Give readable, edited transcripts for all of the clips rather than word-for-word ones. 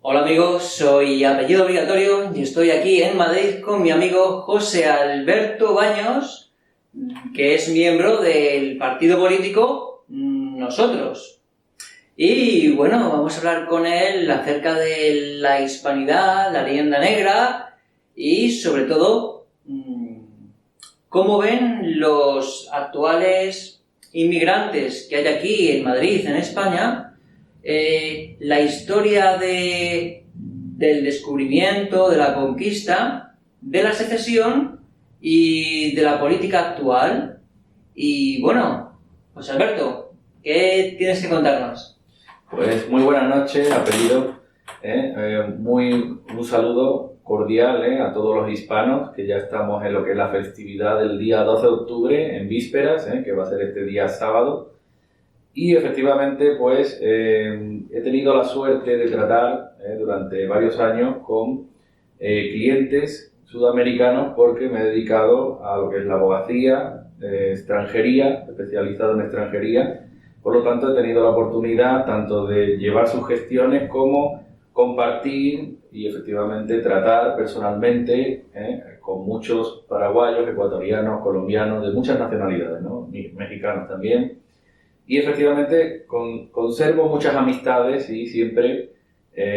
Hola amigos, soy Apellido Obligatorio y estoy aquí en Madrid con mi amigo José Alberto Baños, que es miembro del partido político Nosotros. Y bueno, vamos a hablar con él acerca de la hispanidad, la leyenda negra y sobre todo cómo ven los actuales inmigrantes que hay aquí en Madrid, en España, la historia del descubrimiento, de la conquista, de la secesión y de la política actual. Y bueno, José Alberto, ¿qué tienes que contarnos? Pues muy buenas noches, Apellido. Un saludo cordial a todos los hispanos, que ya estamos en lo que es la festividad del día 12 de octubre, en vísperas, que va a ser este día sábado. Y efectivamente, pues he tenido la suerte de tratar durante varios años con clientes sudamericanos, porque me he dedicado a lo que es la abogacía, extranjería, especializado en extranjería. Por lo tanto, he tenido la oportunidad tanto de llevar sus gestiones como compartir y efectivamente tratar personalmente con muchos paraguayos, ecuatorianos, colombianos, de muchas nacionalidades, ¿no? Mexicanos también. Y efectivamente conservo muchas amistades y siempre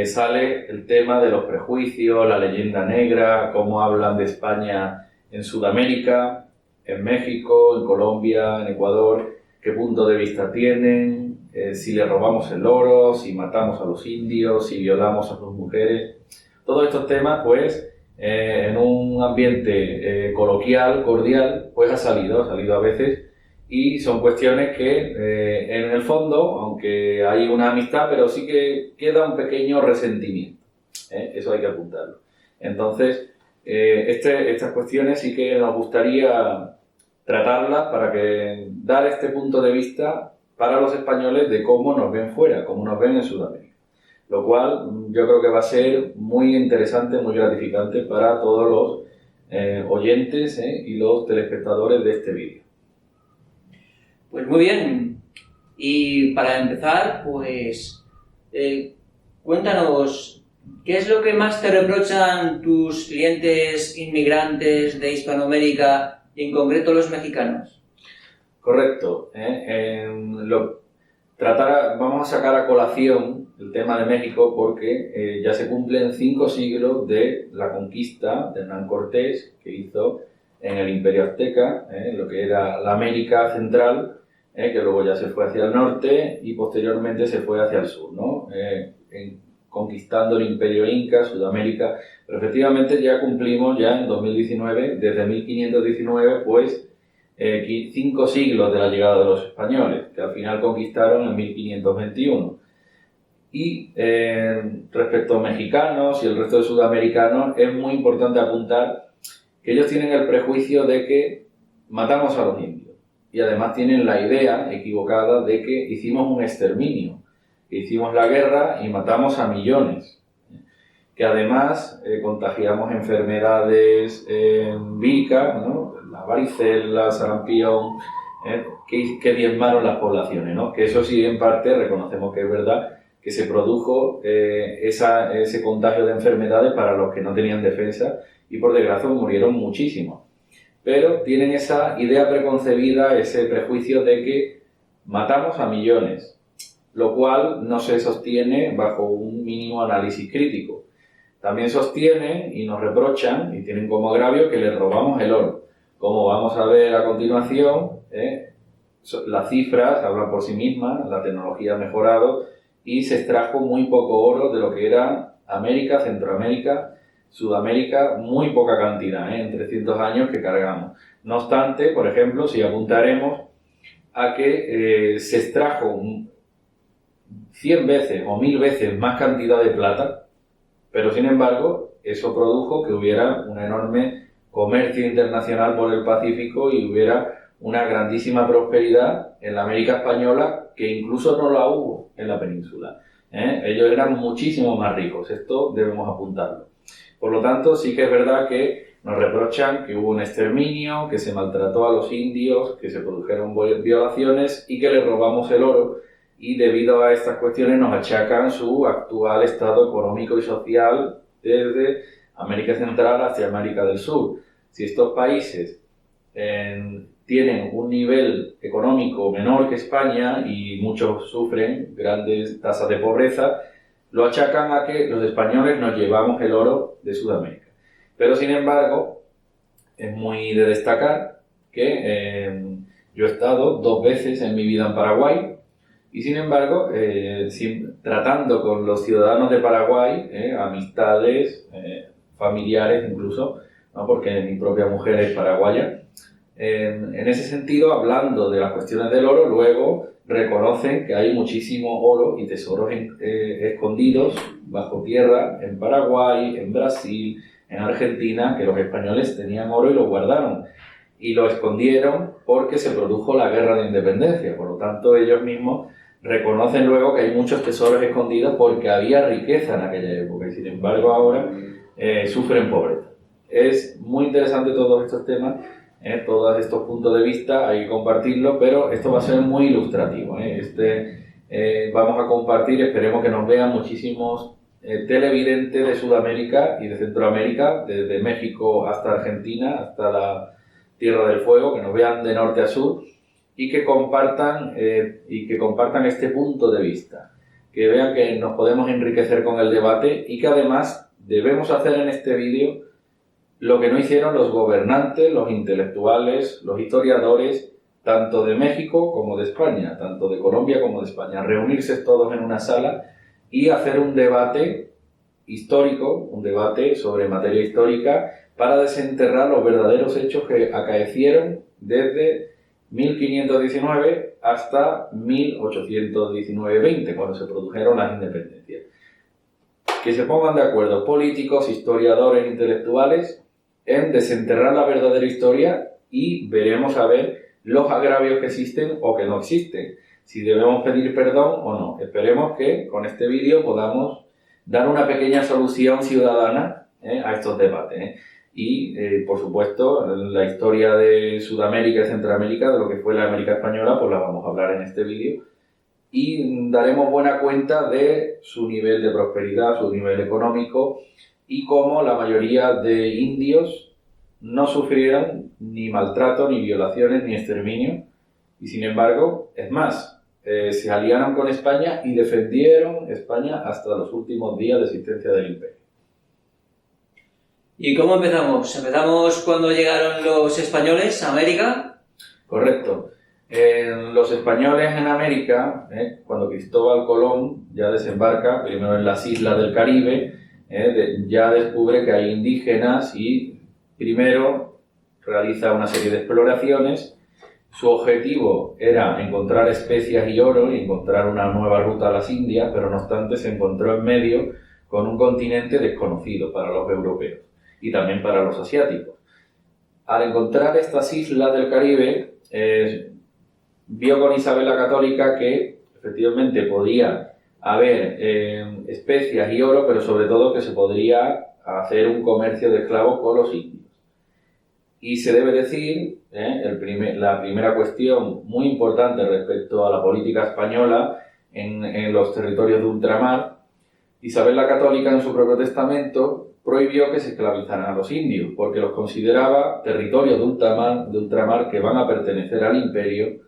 sale el tema de los prejuicios, la leyenda negra, cómo hablan de España en Sudamérica, en México, en Colombia, en Ecuador, qué punto de vista tienen, si le robamos el oro, si matamos a los indios, si violamos a sus mujeres. Todos estos temas, pues, en un ambiente coloquial, cordial, pues ha salido a veces. Y son cuestiones que, en el fondo, aunque hay una amistad, pero sí que queda un pequeño resentimiento. Eso hay que apuntarlo. Entonces, estas cuestiones sí que nos gustaría tratarlas para dar este punto de vista para los españoles de cómo nos ven fuera, cómo nos ven en Sudamérica. Lo cual yo creo que va a ser muy interesante, muy gratificante para todos los oyentes y los telespectadores de este vídeo. Pues muy bien. Y para empezar, pues cuéntanos, ¿qué es lo que más te reprochan tus clientes inmigrantes de Hispanoamérica y en concreto los mexicanos? Correcto. Vamos a sacar a colación el tema de México porque ya se cumplen 5 siglos de la conquista de Hernán Cortés, que hizo en el Imperio Azteca, lo que era la América Central, que luego ya se fue hacia el norte y posteriormente se fue hacia el sur, ¿no? Conquistando el Imperio Inca, Sudamérica. Pero efectivamente ya cumplimos ya en 2019, desde 1519, pues 5 siglos de la llegada de los españoles, que al final conquistaron en 1521. Y respecto a mexicanos y el resto de sudamericanos, es muy importante apuntar que ellos tienen el prejuicio de que matamos a los indios. Y además tienen la idea equivocada de que hicimos un exterminio, que hicimos la guerra y matamos a millones, que además contagiamos enfermedades víricas, ¿no? La varicela, sarampión, que diezmaron las poblaciones, ¿no? Que eso sí, en parte, reconocemos que es verdad, que se produjo ese contagio de enfermedades para los que no tenían defensa y por desgracia murieron muchísimos. Pero tienen esa idea preconcebida, ese prejuicio de que matamos a millones, lo cual no se sostiene bajo un mínimo análisis crítico. También sostienen y nos reprochan y tienen como agravio que les robamos el oro. Como vamos a ver a continuación, las cifras hablan por sí mismas, la tecnología ha mejorado y se extrajo muy poco oro de lo que era América, Centroamérica, Sudamérica, muy poca cantidad, en 300 años que cargamos. No obstante, por ejemplo, si apuntaremos a que se extrajo 100 veces o 1000 veces más cantidad de plata, pero sin embargo, eso produjo que hubiera un enorme comercio internacional por el Pacífico y hubiera una grandísima prosperidad en la América española que incluso no la hubo en la península. Ellos eran muchísimo más ricos, esto debemos apuntarlo. Por lo tanto, sí que es verdad que nos reprochan que hubo un exterminio, que se maltrató a los indios, que se produjeron violaciones y que les robamos el oro, y debido a estas cuestiones nos achacan su actual estado económico y social desde América Central hacia América del Sur. Si estos países tienen un nivel económico menor que España y muchos sufren grandes tasas de pobreza, lo achacan a que los españoles nos llevamos el oro de Sudamérica. Pero sin embargo, es muy de destacar que yo he estado 2 veces en mi vida en Paraguay y sin embargo, tratando con los ciudadanos de Paraguay, amistades, familiares incluso, ¿no? Porque mi propia mujer es paraguaya, en ese sentido, hablando de las cuestiones del oro, luego reconocen que hay muchísimo oro y tesoros escondidos bajo tierra en Paraguay, en Brasil, en Argentina, que los españoles tenían oro y lo guardaron. Y lo escondieron porque se produjo la guerra de independencia. Por lo tanto, ellos mismos reconocen luego que hay muchos tesoros escondidos porque había riqueza en aquella época y sin embargo ahora sufren pobreza. Es muy interesante todos estos temas, todos estos puntos de vista, hay que compartirlo, pero esto va a ser muy ilustrativo. Vamos a compartir, esperemos que nos vean muchísimos televidentes de Sudamérica y de Centroamérica, desde México hasta Argentina, hasta la Tierra del Fuego, que nos vean de norte a sur y que compartan este punto de vista, que vean que nos podemos enriquecer con el debate y que además debemos hacer en este vídeo lo que no hicieron los gobernantes, los intelectuales, los historiadores, tanto de México como de España, tanto de Colombia como de España, reunirse todos en una sala y hacer un debate histórico, un debate sobre materia histórica para desenterrar los verdaderos hechos que acaecieron desde 1519 hasta 1819-20, cuando se produjeron las independencias. Que se pongan de acuerdo políticos, historiadores, intelectuales, en desenterrar la verdadera historia y veremos a ver los agravios que existen o que no existen, si debemos pedir perdón o no. Esperemos que con este vídeo podamos dar una pequeña solución ciudadana a estos debates. Y, por supuesto, la historia de Sudamérica y Centroamérica, de lo que fue la América Española, pues la vamos a hablar en este vídeo. Y daremos buena cuenta de su nivel de prosperidad, su nivel económico y cómo la mayoría de indios no sufrieron ni maltrato, ni violaciones, ni exterminio. Y sin embargo, es más, se aliaron con España y defendieron España hasta los últimos días de existencia del imperio. ¿Y cómo empezamos? ¿Empezamos cuando llegaron los españoles a América? Correcto. Los españoles en América, cuando Cristóbal Colón ya desembarca, primero en las islas del Caribe, ya descubre que hay indígenas y primero realiza una serie de exploraciones. Su objetivo era encontrar especias y oro y encontrar una nueva ruta a las Indias, pero no obstante se encontró en medio con un continente desconocido para los europeos y también para los asiáticos. Al encontrar estas islas del Caribe, vio con Isabel la Católica que efectivamente podía haber especias y oro, pero sobre todo que se podría hacer un comercio de esclavos con los indios. Y se debe decir, la primera cuestión muy importante respecto a la política española en los territorios de ultramar, Isabel la Católica en su propio testamento prohibió que se esclavizaran a los indios, porque los consideraba territorios de ultramar que van a pertenecer al imperio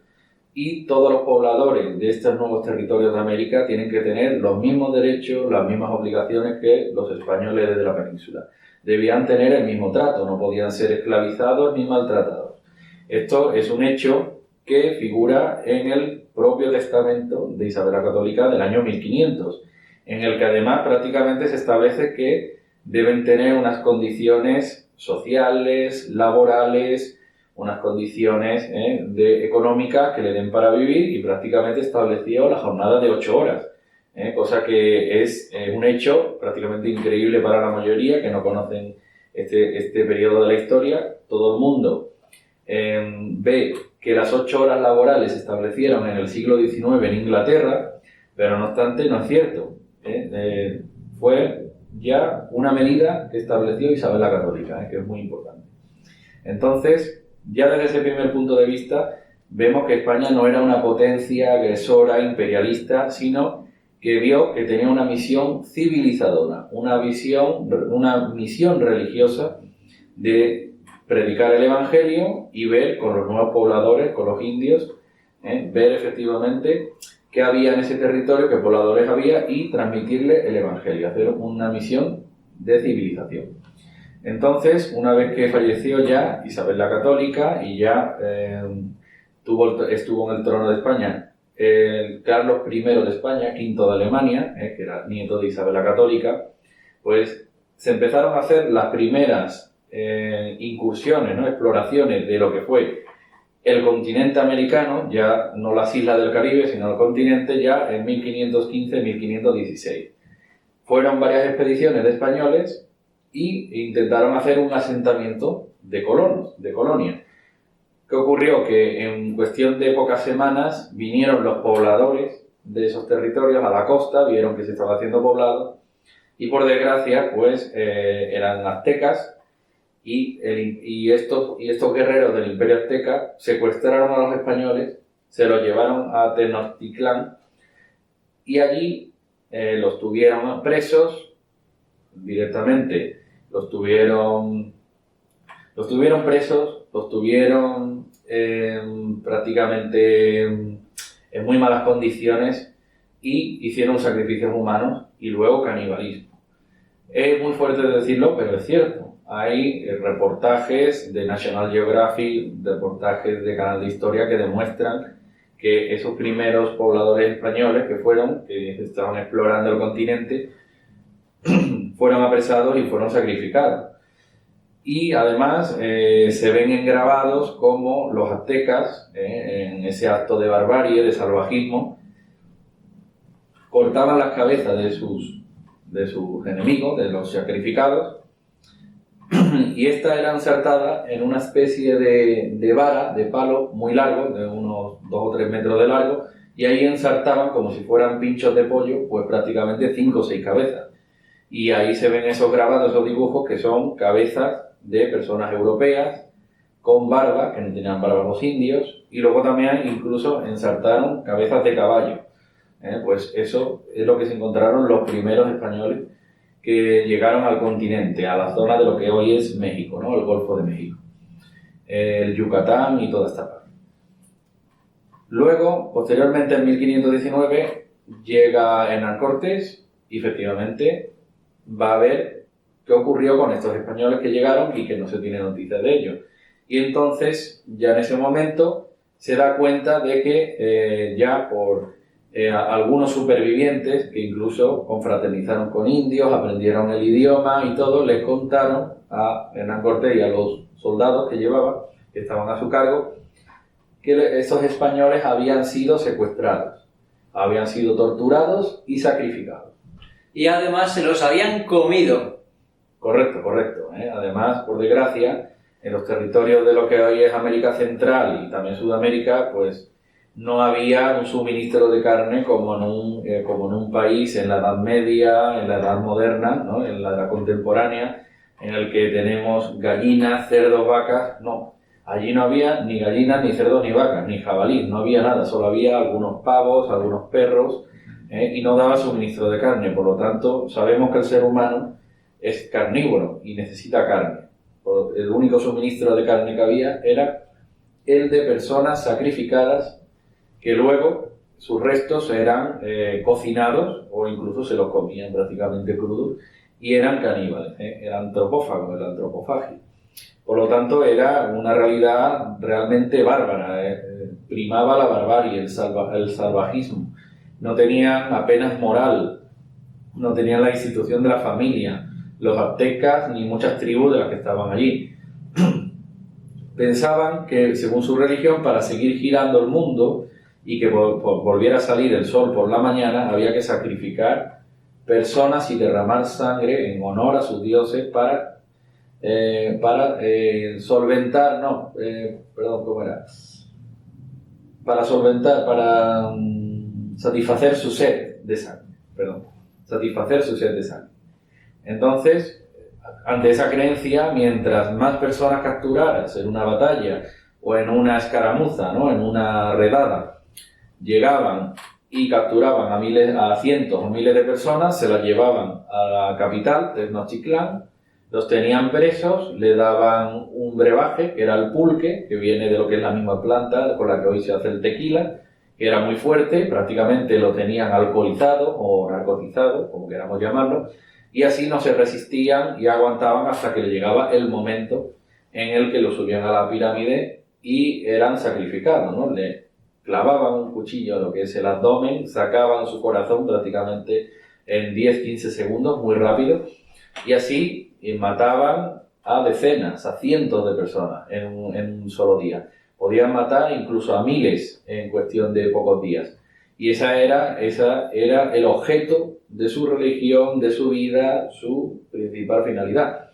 y todos los pobladores de estos nuevos territorios de América tienen que tener los mismos derechos, las mismas obligaciones que los españoles desde la península. Debían tener el mismo trato, no podían ser esclavizados ni maltratados. Esto es un hecho que figura en el propio testamento de Isabel la Católica del año 1500, en el que además prácticamente se establece que deben tener unas condiciones sociales, laborales, unas condiciones económicas que le den para vivir y prácticamente estableció la jornada de 8 horas, cosa que es un hecho prácticamente increíble para la mayoría que no conocen este periodo de la historia. Todo el mundo ve que las 8 horas laborales se establecieron en el siglo XIX en Inglaterra, pero no obstante no es cierto. Fue ya una medida que estableció Isabel la Católica, que es muy importante. Entonces, ya desde ese primer punto de vista, vemos que España no era una potencia agresora, imperialista, sino que vio que tenía una misión civilizadora, una misión religiosa de predicar el Evangelio y ver con los nuevos pobladores, con los indios, ver efectivamente qué había en ese territorio, qué pobladores había y transmitirle el Evangelio, hacer una misión de civilización. Entonces, una vez que falleció ya Isabel la Católica y ya estuvo en el trono de España Carlos I de España, V de Alemania, que era nieto de Isabel la Católica, pues se empezaron a hacer las primeras incursiones, ¿no? Exploraciones de lo que fue el continente americano, ya no las islas del Caribe, sino el continente, ya en 1515-1516. Fueron varias expediciones de españoles y intentaron hacer un asentamiento de colonos, de colonias. ¿Qué ocurrió? Que en cuestión de pocas semanas vinieron los pobladores de esos territorios a la costa, vieron que se estaba haciendo poblado y por desgracia pues eran aztecas y estos guerreros del Imperio Azteca secuestraron a los españoles, se los llevaron a Tenochtitlán y allí los tuvieron presos directamente, los tuvieron presos, los tuvieron prácticamente en muy malas condiciones y hicieron sacrificios humanos y luego canibalismo. Es muy fuerte decirlo, pero es cierto. Hay reportajes de National Geographic, reportajes de Canal de Historia que demuestran que esos primeros pobladores españoles que estaban explorando el continente, fueron apresados y fueron sacrificados. Y además se ven engravados como los aztecas, en ese acto de barbarie, de salvajismo, cortaban las cabezas de sus enemigos, de los sacrificados, y esta era ensartada en una especie de vara, de palo muy largo, de unos 2 o 3 metros de largo, y ahí ensartaban, como si fueran pinchos de pollo, pues prácticamente 5 o 6 cabezas. Y ahí se ven esos grabados, esos dibujos, que son cabezas de personas europeas con barba, que no tenían barba los indios, y luego también incluso ensartaron cabezas de caballo. Pues eso es lo que se encontraron los primeros españoles que llegaron al continente, a la zona de lo que hoy es México, ¿no? El Golfo de México, el Yucatán y toda esta parte. Luego, posteriormente en 1519, llega Hernán Cortés y efectivamente va a ver qué ocurrió con estos españoles que llegaron y que no se tiene noticia de ellos. Y entonces, ya en ese momento, se da cuenta de que ya por algunos supervivientes, que incluso confraternizaron con indios, aprendieron el idioma y todo, les contaron a Hernán Cortés y a los soldados que llevaba, que estaban a su cargo, que esos españoles habían sido secuestrados, habían sido torturados y sacrificados. Y además se los habían comido. Correcto. Además, por desgracia, en los territorios de lo que hoy es América Central y también Sudamérica, pues no había un suministro de carne como en un país en la Edad Media, en la Edad Moderna, ¿no? En la Edad contemporánea, en el que tenemos gallinas, cerdos, vacas. No, allí no había ni gallinas, ni cerdos, ni vacas, ni jabalíes, no había nada, solo había algunos pavos, algunos perros, y no daba suministro de carne. Por lo tanto, sabemos que el ser humano es carnívoro y necesita carne. El único suministro de carne que había era el de personas sacrificadas, que luego sus restos eran cocinados o incluso se los comían prácticamente crudos y eran caníbales, eran antropófagos, la antropofagia. Por lo tanto, era una realidad realmente bárbara, primaba la barbarie, el salvajismo. No tenían apenas moral, no tenían la institución de la familia, los aztecas ni muchas tribus de las que estaban allí. Pensaban que, según su religión, para seguir girando el mundo y que volviera a salir el sol por la mañana, había que sacrificar personas y derramar sangre en honor a sus dioses para solventar, para satisfacer su sed de sangre, Entonces, ante esa creencia, mientras más personas capturaras en una batalla o en una escaramuza, ¿no? En una redada, llegaban y capturaban a cientos o miles de personas, se las llevaban a la capital, Tenochtitlán, los tenían presos, le daban un brebaje, que era el pulque, que viene de lo que es la misma planta con la que hoy se hace el tequila, que era muy fuerte, prácticamente lo tenían alcoholizado o narcotizado, como queramos llamarlo, y así no se resistían y aguantaban hasta que le llegaba el momento en el que lo subían a la pirámide y eran sacrificados, ¿no? Le clavaban un cuchillo a lo que es el abdomen, sacaban su corazón prácticamente en 10-15 segundos, muy rápido, y así mataban a decenas, a cientos de personas en un solo día. Podían matar incluso a miles en cuestión de pocos días. Y esa era el objeto de su religión, de su vida, su principal finalidad.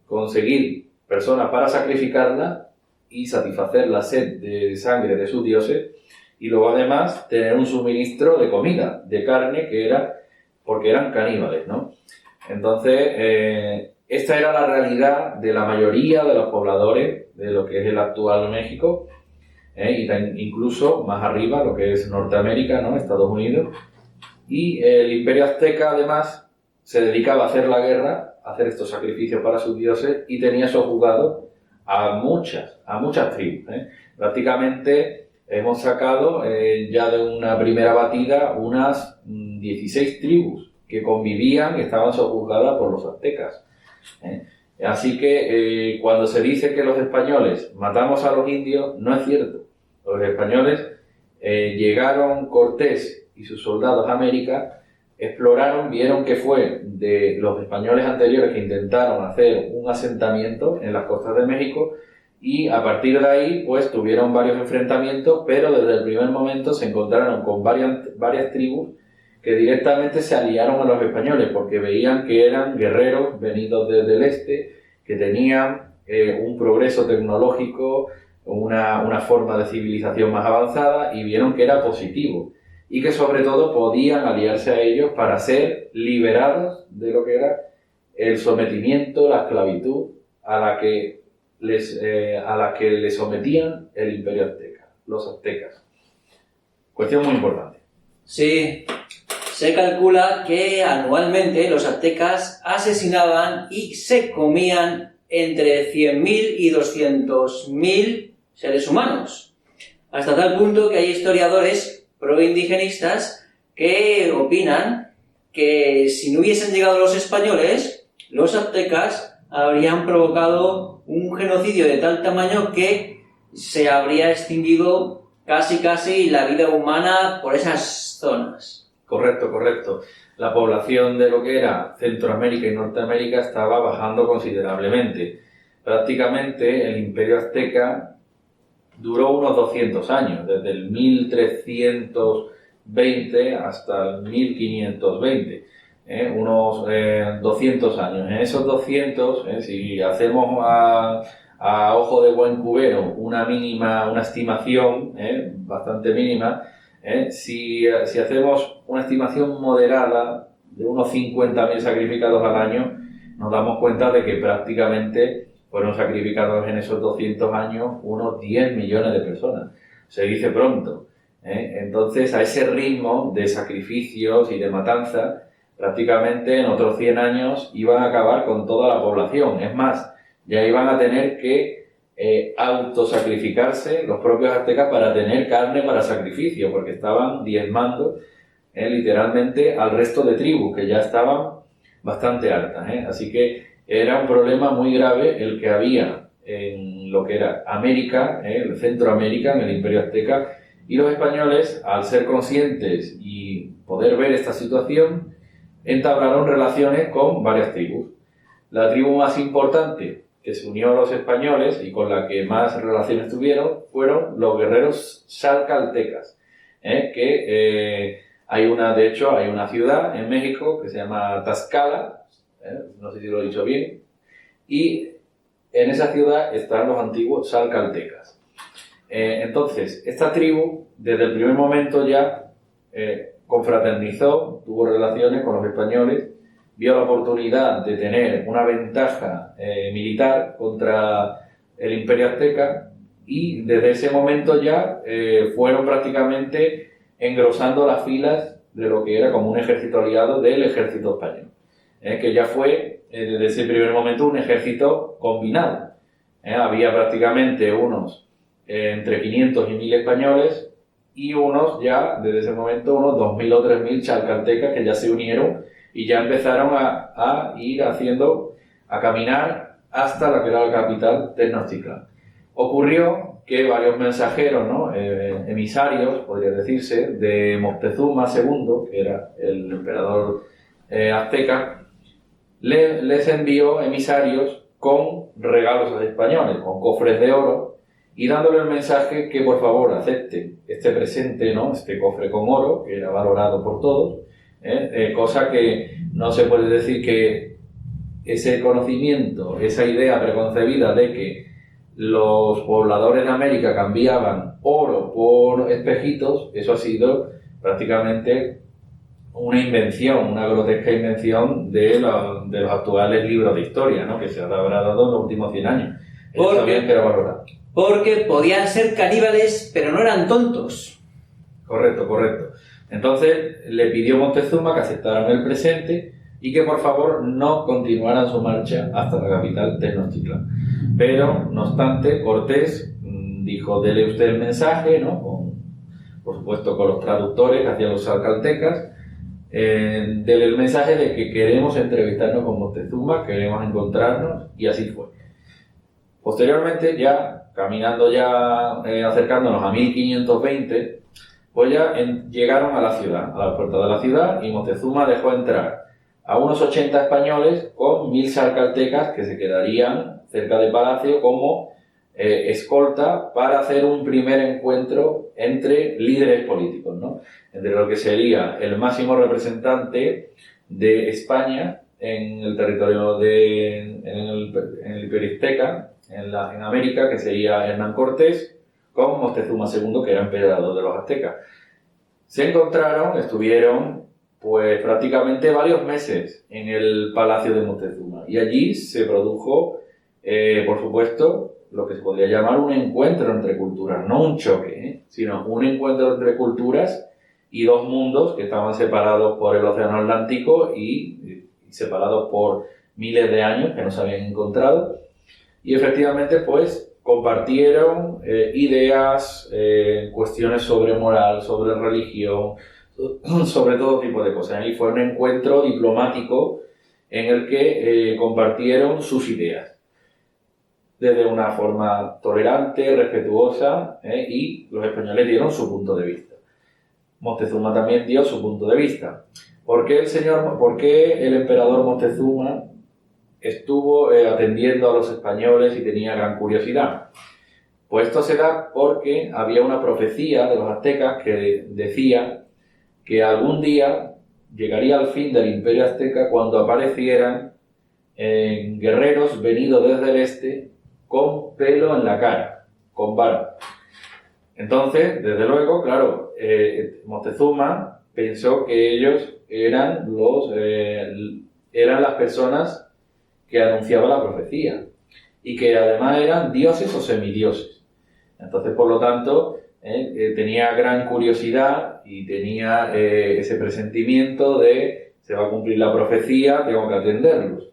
Conseguir personas para sacrificarlas y satisfacer la sed de sangre de sus dioses, y luego además tener un suministro de comida, de carne, porque eran caníbales, ¿no? Entonces, esta era la realidad de la mayoría de los pobladores de lo que es el actual México, y incluso más arriba lo que es Norteamérica, ¿no? Estados Unidos. Y el Imperio Azteca además se dedicaba a hacer la guerra, a hacer estos sacrificios para sus dioses, y tenía sojuzgados a muchas tribus. Prácticamente hemos sacado ya de una primera batida unas 16 tribus que convivían y estaban sojuzgadas por los aztecas. Así que cuando se dice que los españoles matamos a los indios, no es cierto. Los españoles llegaron Cortés y sus soldados a América, exploraron, vieron que fue de los españoles anteriores que intentaron hacer un asentamiento en las costas de México, y a partir de ahí pues tuvieron varios enfrentamientos, pero desde el primer momento se encontraron con varias tribus que directamente se aliaron a los españoles porque veían que eran guerreros venidos desde el este, que tenían un progreso tecnológico, una forma de civilización más avanzada, y vieron que era positivo y que sobre todo podían aliarse a ellos para ser liberados de lo que era el sometimiento, la esclavitud a la que les sometían el Imperio Azteca, los aztecas. Cuestión muy importante. Sí, se calcula que anualmente los aztecas asesinaban y se comían entre 100.000 y 200.000 seres humanos, hasta tal punto que hay historiadores proindigenistas que opinan que si no hubiesen llegado los españoles, los aztecas habrían provocado un genocidio de tal tamaño que se habría extinguido casi la vida humana por esas zonas. Correcto. La población de lo que era Centroamérica y Norteamérica estaba bajando considerablemente. Prácticamente el Imperio Azteca duró unos 200 años, desde el 1320 hasta el 1520, unos 200 años. En esos 200, si hacemos a ojo de buen cubero una estimación bastante mínima, si hacemos una estimación moderada de unos 50.000 sacrificados al año, nos damos cuenta de que prácticamente fueron sacrificados en esos 200 años unos 10 millones de personas. Se dice pronto. Entonces, a ese ritmo de sacrificios y de matanza, prácticamente en otros 100 años iban a acabar con toda la población. Es más, ya iban a tener que autosacrificarse los propios aztecas para tener carne para sacrificio, porque estaban diezmando literalmente al resto de tribus, que ya estaban bastante hartas. Así que era un problema muy grave el que había en lo que era América, Centroamérica, en el Imperio Azteca, y los españoles, al ser conscientes y poder ver esta situación, entablaron relaciones con varias tribus. La tribu más importante que se unió a los españoles y con la que más relaciones tuvieron fueron los guerreros xalcaltecas, hay una ciudad en México que se llama Tlaxcala, no sé si lo he dicho bien, y en esa ciudad están los antiguos xalcaltecas. Entonces, esta tribu, desde el primer momento ya confraternizó, tuvo relaciones con los españoles, vio la oportunidad de tener una ventaja militar contra el Imperio Azteca y desde ese momento ya fueron prácticamente engrosando las filas de lo que era como un ejército aliado del ejército español, que ya fue desde ese primer momento un ejército combinado. Había prácticamente unos entre 500 y 1000 españoles y unos ya, desde ese momento, unos 2000 o 3000 chalcaltecas que ya se unieron y ya empezaron a ir a caminar hasta la que era la capital, Tenochtitlán. Ocurrió que varios mensajeros, ¿no? Emisarios, podría decirse, de Moctezuma II, que era el emperador azteca, les envió emisarios con regalos a los españoles, con cofres de oro, y dándole el mensaje que por favor acepten este presente, ¿no? Este cofre con oro, que era valorado por todos, cosa que no se puede decir que ese conocimiento, esa idea preconcebida de que los pobladores de América cambiaban oro por espejitos, eso ha sido prácticamente una invención, una grotesca invención de los actuales libros de historia, ¿no? Que se habrá dado en los últimos 100 años. Eso sabían que era valorado. Porque podían ser caníbales, pero no eran tontos. Correcto, correcto. Entonces le pidió Moctezuma que aceptaran el presente y que por favor no continuaran su marcha hasta la capital Tenochtitlán. Pero, no obstante, Cortés dijo, dele usted el mensaje, ¿no? Por supuesto con los traductores que hacían los caltecas, dele el mensaje de que queremos entrevistarnos con Moctezuma, queremos encontrarnos, y así fue. Posteriormente, ya caminando, acercándonos a 1520, pues ya llegaron a la ciudad, a la puerta de la ciudad, y Moctezuma dejó entrar a unos 80 españoles con 1000 sarcaltecas que se quedarían cerca del palacio como escolta para hacer un primer encuentro entre líderes políticos, ¿no? Entre lo que sería el máximo representante de España en el territorio en el Imperio Azteca, en América, que sería Hernán Cortés, con Moctezuma II, que era emperador de los aztecas. Se encontraron, estuvieron pues prácticamente varios meses en el palacio de Moctezuma, y allí se produjo, por supuesto, lo que se podría llamar un encuentro entre culturas, no un choque, sino un encuentro entre culturas y dos mundos que estaban separados por el Océano Atlántico y separados por miles de años, que no se habían encontrado, y efectivamente pues compartieron ideas, cuestiones sobre moral, sobre religión, sobre todo tipo de cosas. Y fue un encuentro diplomático en el que compartieron sus ideas desde una forma tolerante, respetuosa, y los españoles dieron su punto de vista. Moctezuma también dio su punto de vista. ¿Por qué el emperador Moctezuma estuvo atendiendo a los españoles y tenía gran curiosidad? Pues esto se da porque había una profecía de los aztecas que decía que algún día llegaría el fin del Imperio Azteca cuando aparecieran guerreros venidos desde el este con pelo en la cara, con barba. Entonces, desde luego, claro, Moctezuma pensó que ellos eran las personas que anunciaban la profecía y que además eran dioses o semidioses. Entonces, por lo tanto, tenía gran curiosidad y tenía ese presentimiento de se va a cumplir la profecía, tengo que atenderlos.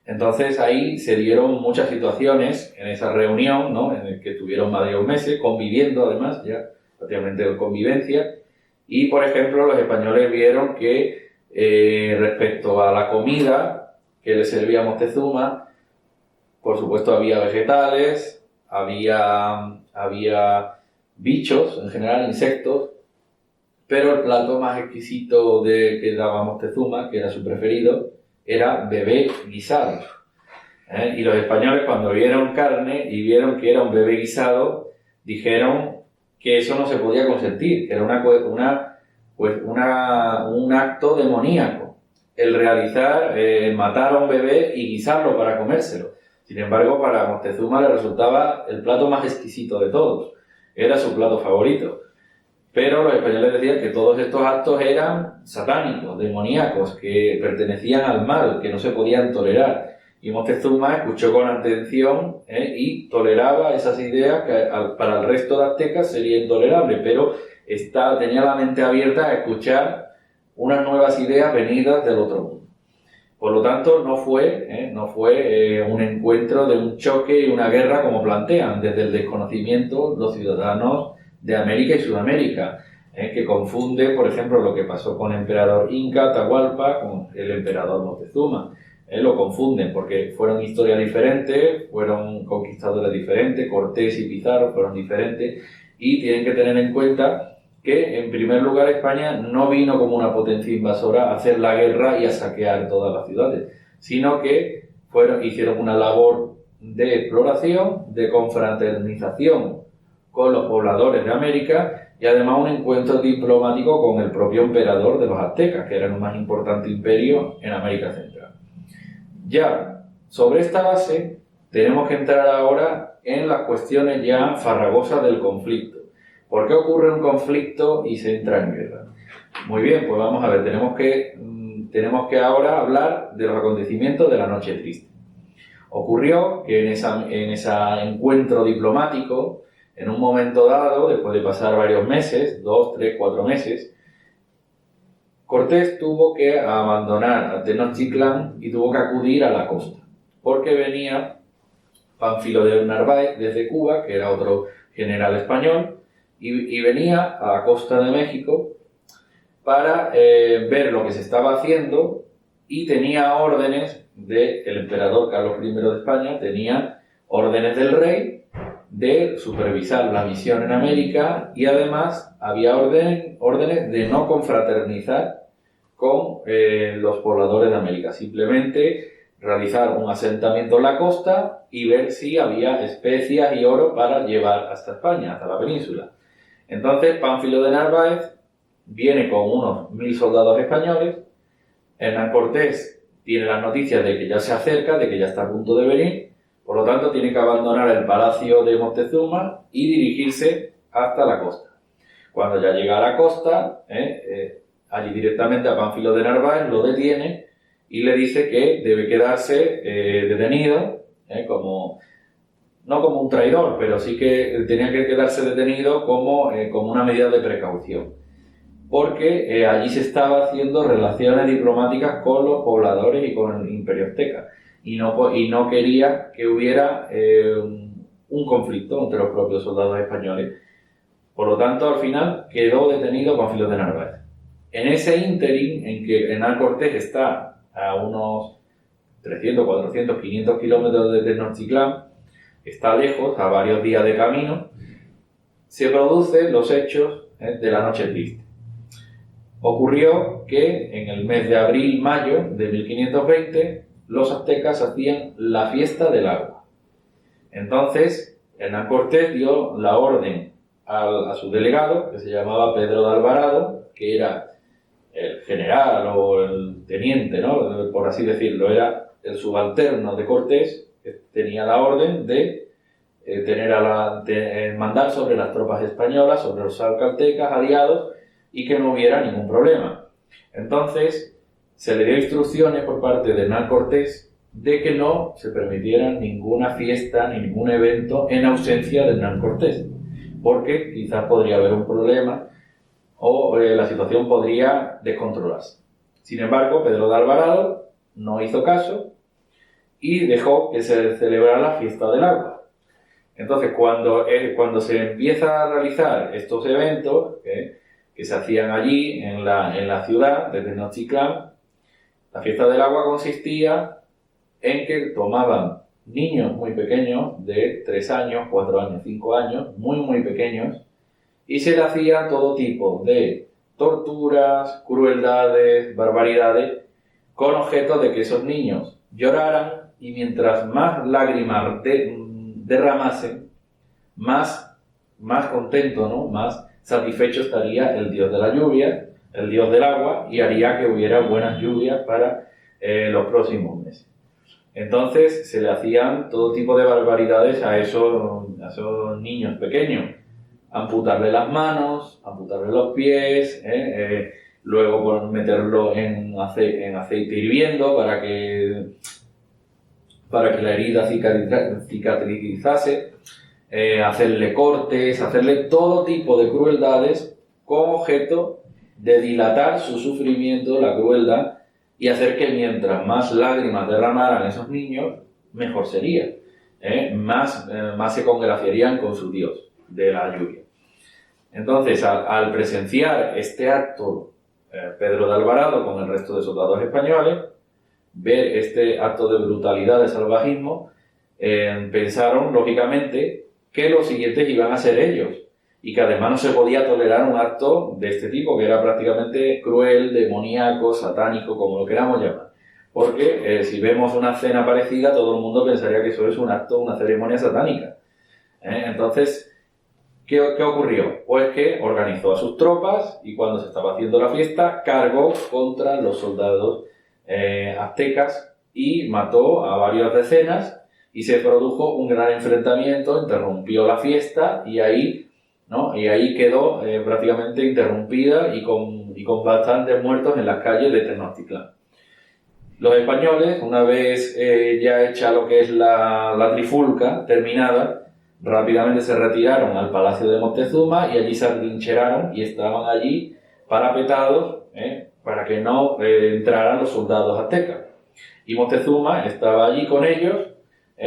Entonces ahí se dieron muchas situaciones en esa reunión, ¿no? En el que estuvieron varios meses conviviendo, además, ya prácticamente de convivencia. Y, por ejemplo, los españoles vieron que respecto a la comida que les servía Moctezuma, por supuesto había vegetales, había bichos, en general insectos, pero el plato más exquisito que daba Moctezuma, que era su preferido, era bebé guisado. Y los españoles, cuando vieron carne y vieron que era un bebé guisado, dijeron que eso no se podía consentir, que era un acto demoníaco el realizar, matar a un bebé y guisarlo para comérselo. Sin embargo, para Moctezuma le resultaba el plato más exquisito de todos, era su plato favorito. Pero los españoles decían que todos estos actos eran satánicos, demoníacos, que pertenecían al mal, que no se podían tolerar. Y Moctezuma escuchó con atención y toleraba esas ideas que para el resto de aztecas sería intolerable, pero tenía la mente abierta a escuchar unas nuevas ideas venidas del otro mundo. Por lo tanto, no fue un encuentro de un choque y una guerra como plantean desde el desconocimiento los ciudadanos de América y Sudamérica, que confunde, por ejemplo, lo que pasó con el emperador Inca Atahualpa con el emperador Moctezuma. Lo confunden porque fueron historias diferentes, fueron conquistadores diferentes, Cortés y Pizarro fueron diferentes, y tienen que tener en cuenta que, en primer lugar, España no vino como una potencia invasora a hacer la guerra y a saquear todas las ciudades, sino que hicieron una labor de exploración, de confraternización con los pobladores de América y además un encuentro diplomático con el propio emperador de los aztecas, que era el más importante imperio en América Central. Ya, sobre esta base, tenemos que entrar ahora en las cuestiones ya farragosas del conflicto. ¿Por qué ocurre un conflicto y se entra en guerra? Muy bien, pues vamos a ver, tenemos que ahora hablar de los acontecimientos de la Noche Triste. Ocurrió que en ese encuentro diplomático, en un momento dado, después de pasar varios meses, 2, 3, 4 meses, Cortés tuvo que abandonar a Tenochtitlán y tuvo que acudir a la costa, porque venía Pánfilo de Narváez desde Cuba, que era otro general español, y venía a la costa de México para ver lo que se estaba haciendo, y tenía órdenes del emperador Carlos I de España, tenía órdenes del rey de supervisar la misión en América, y además había órdenes de no confraternizar con los pobladores de América, simplemente realizar un asentamiento en la costa y ver si había especias y oro para llevar hasta España, hasta la península. Entonces, Pánfilo de Narváez viene con unos 1000 soldados españoles. Hernán Cortés tiene las noticias de que ya se acerca, de que ya está a punto de venir, por lo tanto tiene que abandonar el palacio de Moctezuma y dirigirse hasta la costa. Cuando ya llega a la costa, allí directamente a Pánfilo de Narváez lo detiene y le dice que debe quedarse detenido, no como un traidor, pero sí que tenía que quedarse detenido como una medida de precaución, porque allí se estaba haciendo relaciones diplomáticas con los pobladores y con el Imperio Azteca, y no quería que hubiera un conflicto entre los propios soldados españoles. Por lo tanto, al final quedó detenido Pánfilo de Narváez. En ese ínterin en que Hernán Cortés está a unos 300, 400, 500 kilómetros de Tenochtitlán, está lejos, a varios días de camino, se producen los hechos de la Noche Triste. Ocurrió que en el mes de abril-mayo de 1520 los aztecas hacían la fiesta del agua. Entonces, Hernán Cortés dio la orden a su delegado, que se llamaba Pedro de Alvarado, que era el general o el teniente, ¿no?, por así decirlo, era el subalterno de Cortés, que tenía la orden de mandar sobre las tropas españolas, sobre los caltecas aliados, y que no hubiera ningún problema. Entonces, se le dio instrucciones por parte de Hernán Cortés de que no se permitiera ninguna fiesta ni ningún evento en ausencia de Hernán Cortés, porque quizás podría haber un problema o la situación podría descontrolarse. Sin embargo, Pedro de Alvarado no hizo caso y dejó que se celebrara la fiesta del agua. Entonces, cuando se empieza a realizar estos eventos que se hacían allí en la ciudad de Tenochtitlán, la fiesta del agua consistía en que tomaban niños muy pequeños, de 3 años, 4 años, 5 años, muy muy pequeños, y se le hacían todo tipo de torturas, crueldades, barbaridades, con objeto de que esos niños lloraran, y mientras más lágrimas derramasen, más contento, ¿no?, más satisfecho estaría el dios de la lluvia, el dios del agua, y haría que hubiera buenas lluvias para los próximos meses. Entonces se le hacían todo tipo de barbaridades a esos niños pequeños: amputarle las manos, amputarle los pies, luego meterlo en aceite hirviendo para que para que la herida cicatrizase, hacerle cortes, hacerle todo tipo de crueldades con objeto de dilatar su sufrimiento, la crueldad, y hacer que mientras más lágrimas derramaran esos niños, mejor sería. Más se congraciarían con su Dios de la lluvia. Entonces, al presenciar este acto, Pedro de Alvarado con el resto de soldados españoles, ver este acto de brutalidad, de salvajismo, pensaron, lógicamente, que los siguientes iban a ser ellos, y que además no se podía tolerar un acto de este tipo, que era prácticamente cruel, demoníaco, satánico, como lo queramos llamar. Porque si vemos una escena parecida, todo el mundo pensaría que eso es un acto, una ceremonia satánica. Entonces, ¿qué ocurrió? Pues que organizó a sus tropas y cuando se estaba haciendo la fiesta, cargó contra los soldados aztecas y mató a varias decenas y se produjo un gran enfrentamiento, interrumpió la fiesta y ahí quedó prácticamente interrumpida y con bastantes muertos en las calles de Tenochtitlán. Los españoles, una vez ya hecha lo que es la trifulca terminada, rápidamente se retiraron al palacio de Moctezuma y allí se atrincheraron y estaban allí parapetados para que no entraran los soldados aztecas. Y Moctezuma estaba allí con ellos,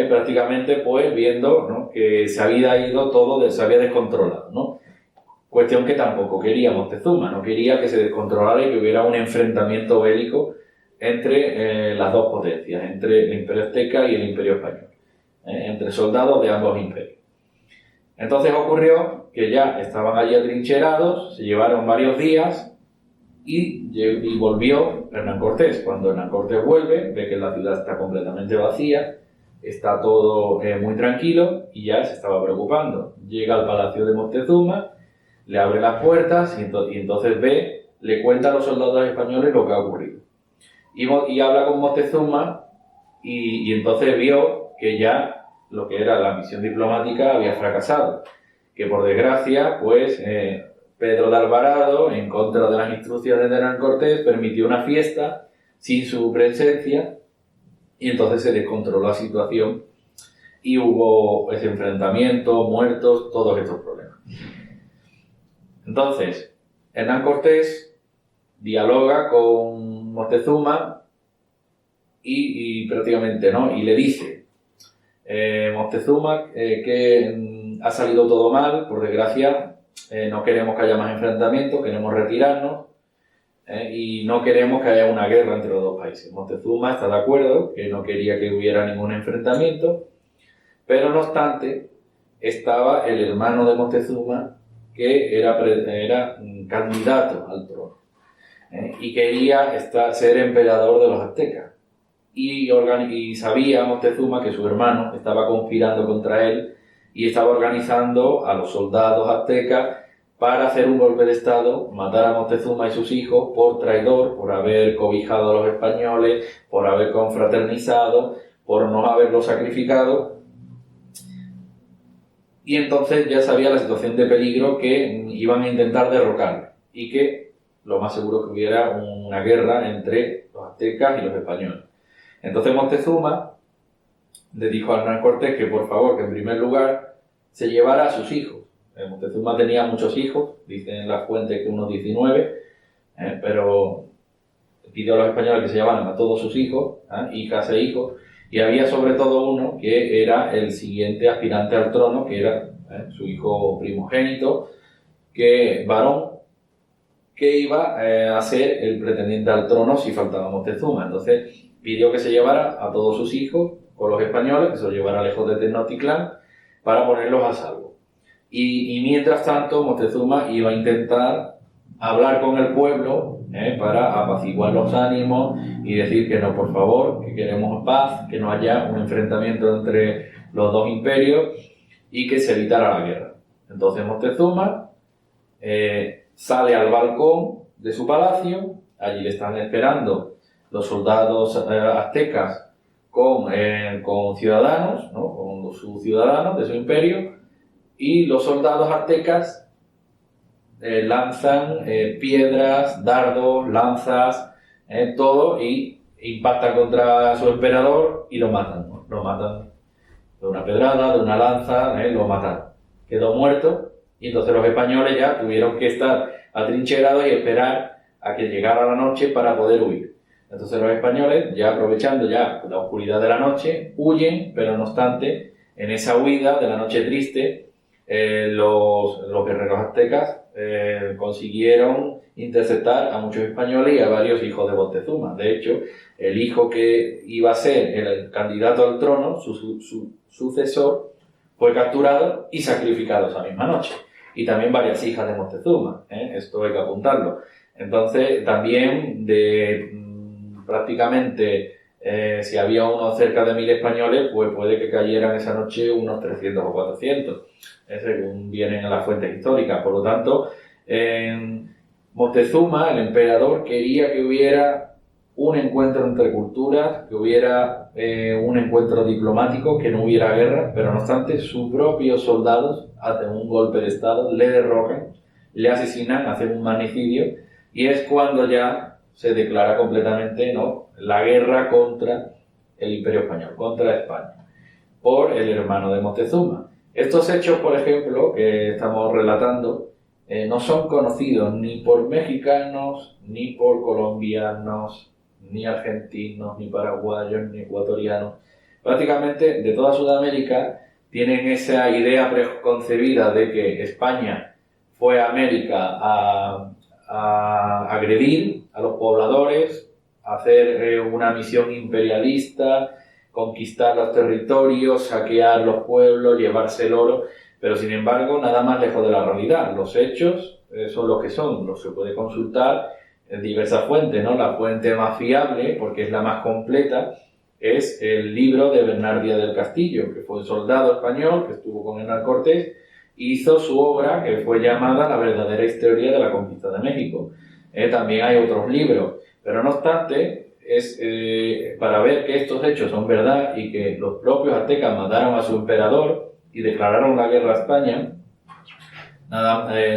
prácticamente pues viendo, ¿no?, que se había ido todo, se había descontrolado, ¿no? Cuestión que tampoco quería Moctezuma, no quería que se descontrolara y que hubiera un enfrentamiento bélico entre las dos potencias, entre el Imperio Azteca y el Imperio Español, entre soldados de ambos imperios. Entonces ocurrió que ya estaban allí atrincherados, se llevaron varios días y volvió Hernán Cortés. Cuando Hernán Cortés vuelve, ve que la ciudad está completamente vacía, está todo muy tranquilo y ya se estaba preocupando. Llega al palacio de Moctezuma, le abre las puertas y entonces le cuenta a los soldados españoles lo que ha ocurrido. Y habla con Moctezuma y entonces vio que ya lo que era la misión diplomática había fracasado, que por desgracia, pues Pedro de Alvarado, en contra de las instrucciones de Hernán Cortés, permitió una fiesta sin su presencia y entonces se descontroló la situación y hubo ese enfrentamiento, muertos, todos estos problemas. Entonces, Hernán Cortés dialoga con Moctezuma y prácticamente, ¿no?, y le dice: Moctezuma, que ha salido todo mal, por desgracia, no queremos que haya más enfrentamientos, queremos retirarnos y no queremos que haya una guerra entre los dos países. Moctezuma está de acuerdo, que no quería que hubiera ningún enfrentamiento, pero no obstante, estaba el hermano de Moctezuma, que era candidato al trono y quería ser emperador de los aztecas. Y sabía Moctezuma que su hermano estaba conspirando contra él y estaba organizando a los soldados aztecas para hacer un golpe de estado, matar a Moctezuma y sus hijos por traidor, por haber cobijado a los españoles, por haber confraternizado, por no haberlos sacrificado. Y entonces ya sabía la situación de peligro que iban a intentar derrocar y que lo más seguro que hubiera una guerra entre los aztecas y los españoles. Entonces Moctezuma le dijo a Hernán Cortés que por favor, que en primer lugar se llevara a sus hijos. Moctezuma tenía muchos hijos, dicen en las fuentes que unos 19, pero pidió a los españoles que se llevaran a todos sus hijos, hijas e hijos, y había sobre todo uno que era el siguiente aspirante al trono, que era su hijo primogénito, varón, que iba a ser el pretendiente al trono si faltaba Moctezuma. Entonces pidió que se llevara a todos sus hijos con los españoles, que se los llevara lejos de Tenochtitlán para ponerlos a salvo. Y mientras tanto Moctezuma iba a intentar hablar con el pueblo para apaciguar los ánimos y decir que no, por favor, que queremos paz, que no haya un enfrentamiento entre los dos imperios y que se evitara la guerra. Entonces Moctezuma sale al balcón de su palacio, allí le están esperando los soldados aztecas con ciudadanos, ¿no?, con sus ciudadanos de su imperio, y los soldados aztecas lanzan piedras, dardos, lanzas, todo, y impacta contra su emperador y lo matan, ¿no? Lo matan de una pedrada, de una lanza, lo mataron. Quedó muerto y entonces los españoles ya tuvieron que estar atrincherados y esperar a que llegara la noche para poder huir. Entonces los españoles, ya aprovechando ya la oscuridad de la noche, huyen, pero no obstante, en esa huida de la noche triste, los guerreros aztecas consiguieron interceptar a muchos españoles y a varios hijos de Moctezuma. De hecho, el hijo que iba a ser el candidato al trono, su sucesor, fue capturado y sacrificado esa misma noche. Y también varias hijas de Moctezuma, esto hay que apuntarlo. Entonces, también prácticamente, si había unos cerca de 1000 españoles, pues puede que cayeran esa noche unos 300 o 400, según vienen a las fuentes históricas. Por lo tanto, Moctezuma, el emperador, quería que hubiera un encuentro entre culturas, que hubiera un encuentro diplomático, que no hubiera guerra, pero no obstante, sus propios soldados hacen un golpe de estado, le derrocan, le asesinan, hacen un magnicidio, y es cuando ya se declara completamente, ¿no?, la guerra contra el Imperio Español, contra España, por el hermano de Moctezuma. Estos hechos, por ejemplo, que estamos relatando, no son conocidos ni por mexicanos, ni por colombianos, ni argentinos, ni paraguayos, ni ecuatorianos. Prácticamente de toda Sudamérica tienen esa idea preconcebida de que España fue a América a agredir a los pobladores, a hacer una misión imperialista, conquistar los territorios, saquear los pueblos, llevarse el oro, pero sin embargo nada más lejos de la realidad. Los hechos son los que son, los se puede consultar en diversas fuentes, ¿no? La fuente más fiable, porque es la más completa, es el libro de Bernard Díaz del Castillo, que fue un soldado español que estuvo con Hernán Cortés, hizo su obra que fue llamada La verdadera historia de la conquista de México. También hay otros libros, pero no obstante, es para ver que estos hechos son verdad y que los propios aztecas mataron a su emperador y declararon la guerra a España,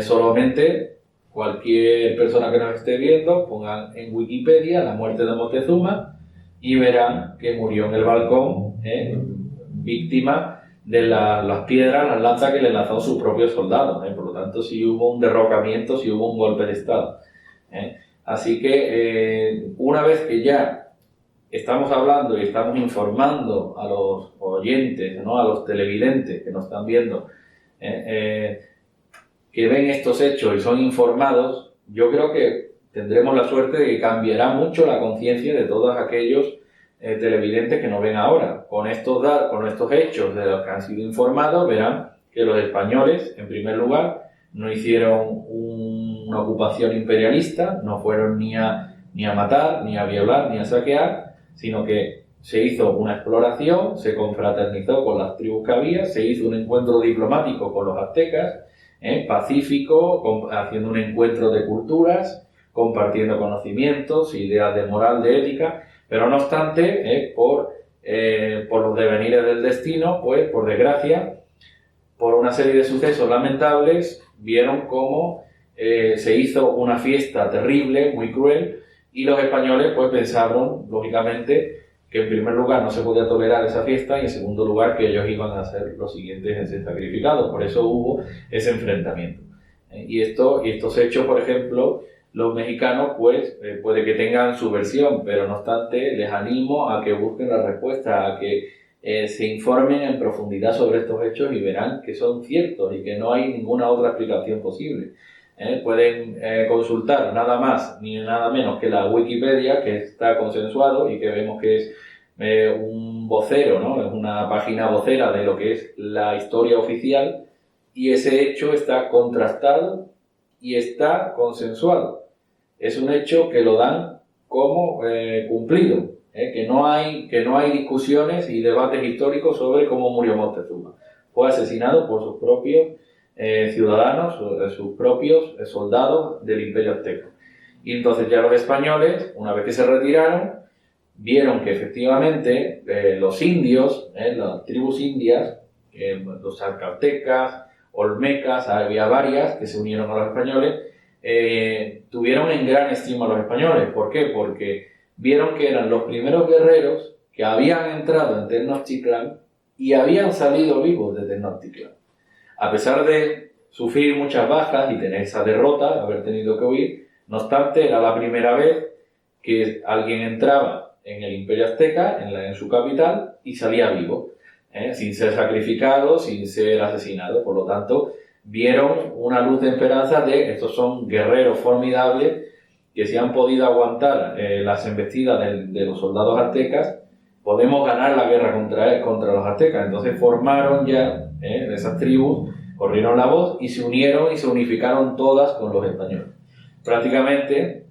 solamente cualquier persona que nos esté viendo, pongan en Wikipedia la muerte de Moctezuma y verán que murió en el balcón, víctima de las piedras, las lanzas que le lanzó sus propios soldados. Por lo tanto, sí hubo un derrocamiento, sí hubo un golpe de estado. Así que una vez que ya estamos hablando y estamos informando a los oyentes, ¿no?, a los televidentes que nos están viendo, que ven estos hechos y son informados, yo creo que tendremos la suerte de que cambiará mucho la conciencia de todos aquellos televidentes que nos ven ahora. Con estos hechos de los que han sido informados, verán que los españoles, en primer lugar, no hicieron una ocupación imperialista, no fueron ni a matar, ni a violar, ni a saquear, sino que se hizo una exploración, se confraternizó con las tribus que había, se hizo un encuentro diplomático con los aztecas, pacífico, haciendo un encuentro de culturas, compartiendo conocimientos, ideas de moral, de ética, pero no obstante, por los devenires del destino, pues por desgracia, por una serie de sucesos lamentables, vieron cómo se hizo una fiesta terrible, muy cruel, y los españoles pues pensaron, lógicamente, que en primer lugar no se podía tolerar esa fiesta y en segundo lugar que ellos iban a ser los siguientes en ser sacrificados. Por eso hubo ese enfrentamiento. Y estos hechos, por ejemplo, los mexicanos pues puede que tengan su versión, pero no obstante les animo a que busquen la respuesta, a que se informen en profundidad sobre estos hechos y verán que son ciertos y que no hay ninguna otra explicación posible. Pueden consultar nada más ni nada menos que la Wikipedia, que está consensuado y que vemos que es un vocero, ¿no? Es una página vocera de lo que es la historia oficial, y ese hecho está contrastado y está consensuado. Es un hecho que lo dan como cumplido, que no hay discusiones y debates históricos sobre cómo murió Moctezuma. Fue asesinado por sus propios ciudadanos, sus propios soldados del Imperio Azteca. Y entonces ya los españoles, una vez que se retiraron, vieron que efectivamente los indios, las tribus indias, los zacatecas, olmecas, había varias que se unieron a los españoles, tuvieron en gran estima a los españoles. ¿Por qué? Porque vieron que eran los primeros guerreros que habían entrado en Tenochtitlán y habían salido vivos de Tenochtitlán. A pesar de sufrir muchas bajas y tener esa derrota, haber tenido que huir, no obstante, era la primera vez que alguien entraba en el Imperio Azteca, en su capital, y salía vivo, sin ser sacrificado, sin ser asesinado. Por lo tanto, vieron una luz de esperanza de estos son guerreros formidables que si han podido aguantar las embestidas de los soldados aztecas, podemos ganar la guerra contra los aztecas. Entonces formaron ya esas tribus, corrieron la voz y se unieron y se unificaron todas con los españoles. Prácticamente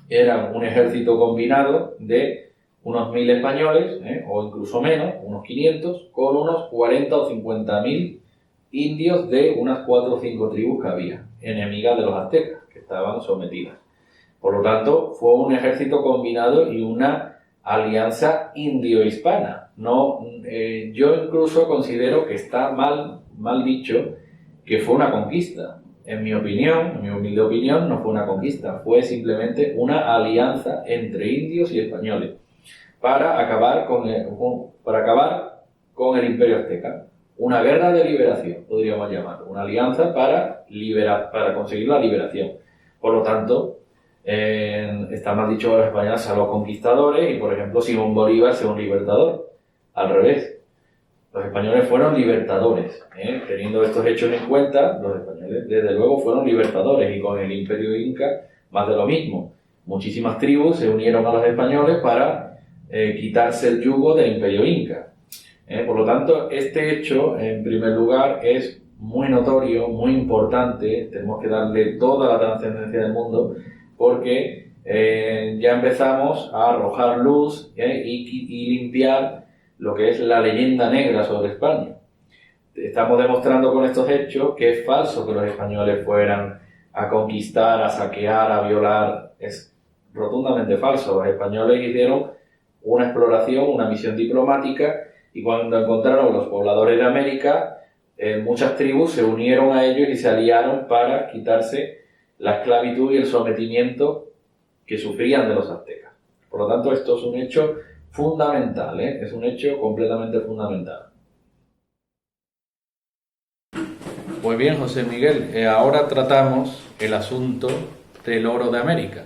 era un ejército combinado de unos 1000 españoles, o incluso menos, unos 500, con unos 40 o 50.000 indios de unas 4 o 5 tribus que había, enemigas de los aztecas, que estaban sometidas. Por lo tanto, fue un ejército combinado y una alianza indio-hispana. No, yo incluso considero que está mal dicho que fue una conquista. En mi opinión, en mi humilde opinión, no fue una conquista, fue simplemente una alianza entre indios y españoles para acabar con el Imperio Azteca. Una guerra de liberación, podríamos llamarlo, una alianza para conseguir la liberación. Por lo tanto, está mal dicho que los españoles son los conquistadores y, por ejemplo, Simón Bolívar sea un libertador. Al revés. Los españoles fueron libertadores. Teniendo estos hechos en cuenta, los españoles desde luego fueron libertadores y con el Imperio Inca más de lo mismo. Muchísimas tribus se unieron a los españoles para quitarse el yugo del Imperio Inca. Por lo tanto, este hecho, en primer lugar, es muy notorio, muy importante. Tenemos que darle toda la trascendencia del mundo porque ya empezamos a arrojar luz y limpiar lo que es la leyenda negra sobre España. Estamos demostrando con estos hechos que es falso que los españoles fueran a conquistar, a saquear, a violar. Es rotundamente falso. Los españoles hicieron una exploración, una misión diplomática y cuando encontraron los pobladores de América, muchas tribus se unieron a ellos y se aliaron para quitarse la esclavitud y el sometimiento que sufrían de los aztecas. Por lo tanto, esto es un hecho fundamental, es un hecho completamente fundamental. Pues bien, José Miguel, ahora tratamos el asunto del oro de América.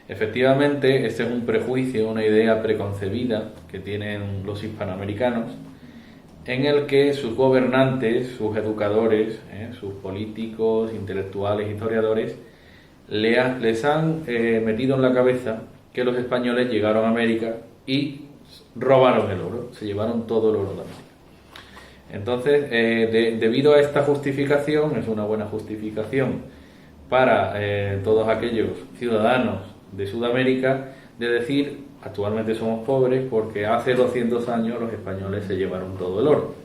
Efectivamente, este es un prejuicio, una idea preconcebida que tienen los hispanoamericanos, en el que sus gobernantes, sus educadores, sus políticos, intelectuales, historiadores, les han metido en la cabeza que los españoles llegaron a América y robaron el oro, se llevaron todo el oro de América. Entonces, debido a esta justificación, es una buena justificación para todos aquellos ciudadanos de Sudamérica, de decir, actualmente somos pobres porque hace 200 años los españoles se llevaron todo el oro.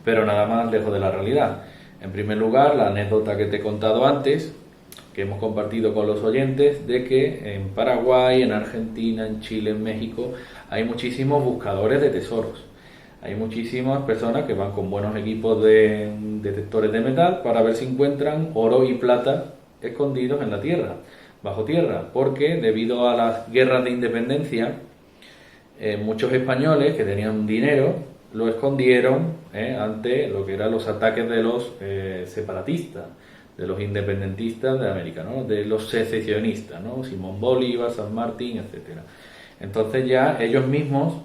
Pero nada más lejos de la realidad. En primer lugar, la anécdota que te he contado antes, que hemos compartido con los oyentes, de que en Paraguay, en Argentina, en Chile, en México, hay muchísimos buscadores de tesoros. Hay muchísimas personas que van con buenos equipos de detectores de metal para ver si encuentran oro y plata escondidos en la tierra, bajo tierra, porque debido a las guerras de independencia, muchos españoles que tenían dinero lo escondieron ante lo que eran los ataques de los separatistas, de los independentistas de América, ¿no? De los secesionistas, ¿no? Simón Bolívar, San Martín, etcétera. Entonces ya ellos mismos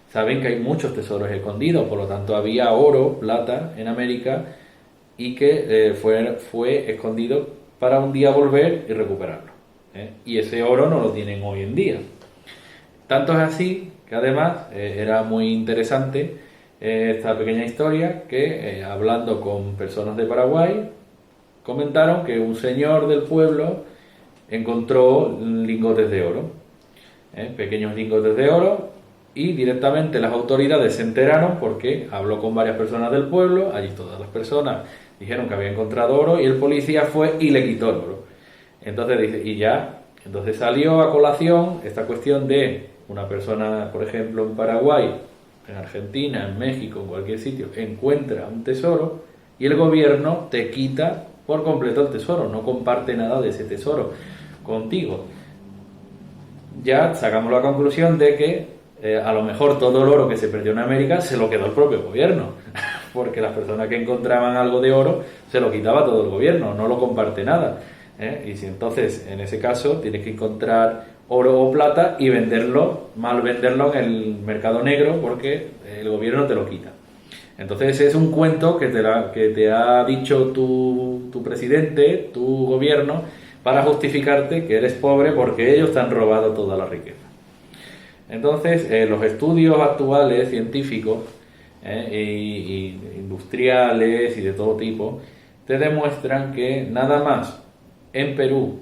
saben que hay muchos tesoros escondidos, por lo tanto había oro, plata en América y que fue escondido para un día volver y recuperarlo. Y ese oro no lo tienen hoy en día. Tanto es así que además era muy interesante esta pequeña historia que hablando con personas de Paraguay comentaron que un señor del pueblo encontró lingotes de oro, pequeños lingotes de oro, y directamente las autoridades se enteraron porque habló con varias personas del pueblo, allí todas las personas dijeron que había encontrado oro y el policía fue y le quitó el oro. Entonces dice, entonces salió a colación esta cuestión de una persona, por ejemplo, en Paraguay, en Argentina, en México, en cualquier sitio, encuentra un tesoro y el gobierno te quita por completo el tesoro, no comparte nada de ese tesoro contigo. ya sacamos la conclusión de que a lo mejor todo el oro que se perdió en América se lo quedó el propio gobierno, porque las personas que encontraban algo de oro se lo quitaba todo el gobierno, no lo comparte nada. Y si entonces, en ese caso, tienes que encontrar oro o plata y venderlo, mal venderlo en el mercado negro, porque el gobierno te lo quita. Entonces es un cuento que te ha dicho tu presidente, tu gobierno, para justificarte que eres pobre porque ellos te han robado toda la riqueza. Entonces, los estudios actuales científicos y industriales y de todo tipo te demuestran que nada más en Perú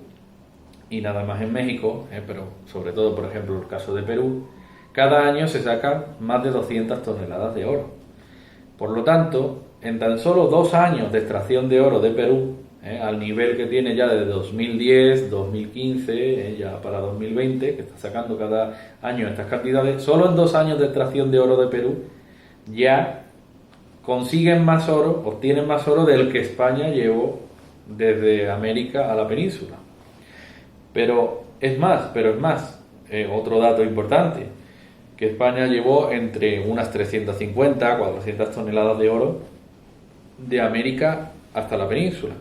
y nada más en México, pero sobre todo, por ejemplo, el caso de Perú, cada año se sacan más de 200 toneladas de oro. Por lo tanto, en tan solo 2 años de extracción de oro de Perú, al nivel que tiene ya desde 2010, 2015, ya para 2020, que está sacando cada año estas cantidades, solo en 2 años de extracción de oro de Perú ya consiguen más oro, obtienen más oro del que España llevó desde América a la península. Pero es más, otro dato importante, que España llevó entre unas 350, 400 toneladas de oro de América hasta la península.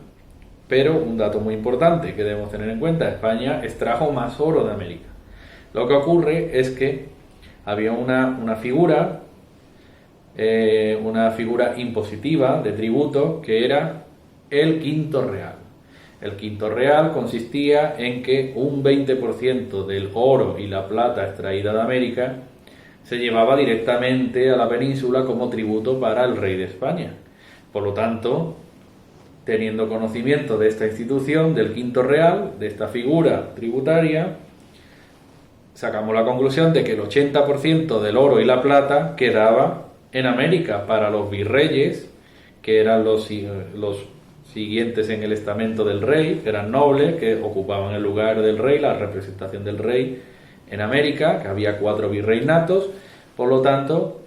Pero un dato muy importante que debemos tener en cuenta, España extrajo más oro de América. Lo que ocurre es que había una figura impositiva de tributo que era el quinto real. El quinto real consistía en que un 20% del oro y la plata extraída de América se llevaba directamente a la península como tributo para el rey de España. Por lo tanto, teniendo conocimiento de esta institución, del quinto real, de esta figura tributaria, sacamos la conclusión de que el 80% del oro y la plata quedaba en América para los virreyes, que eran los siguientes en el estamento del rey, que eran nobles, que ocupaban el lugar del rey, la representación del rey en América, que había 4 virreinatos. Por lo tanto,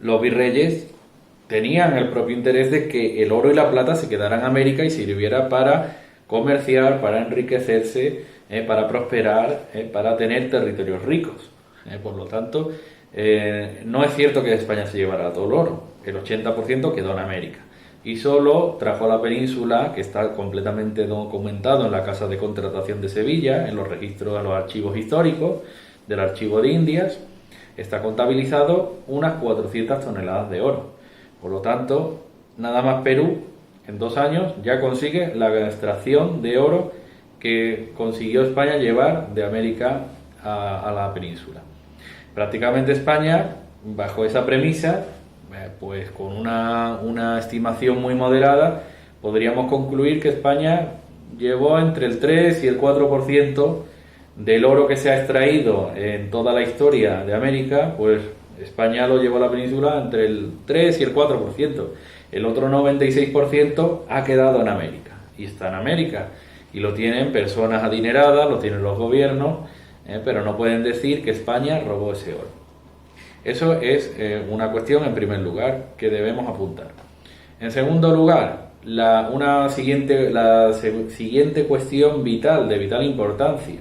los virreyes tenían el propio interés de que el oro y la plata se quedaran en América y sirviera para comerciar, para enriquecerse, para prosperar, para tener territorios ricos. Por lo tanto, no es cierto que España se llevara todo el oro, el 80% quedó en América. Y solo trajo a la península, que está completamente documentado en la Casa de Contratación de Sevilla, en los registros de los archivos históricos del Archivo de Indias, está contabilizado unas 400 toneladas de oro. Por lo tanto, nada más Perú, en 2 años, ya consigue la extracción de oro que consiguió España llevar de América a la península. Prácticamente España, bajo esa premisa, pues con una estimación muy moderada, podríamos concluir que España llevó entre el 3 y el 4% del oro que se ha extraído en toda la historia de América, pues España lo llevó a la península entre el 3 y el 4%. El otro 96% ha quedado en América, y está en América, y lo tienen personas adineradas, lo tienen los gobiernos, pero no pueden decir que España robó ese oro. Eso es una cuestión, en primer lugar, que debemos apuntar. En segundo lugar, la siguiente cuestión de vital importancia.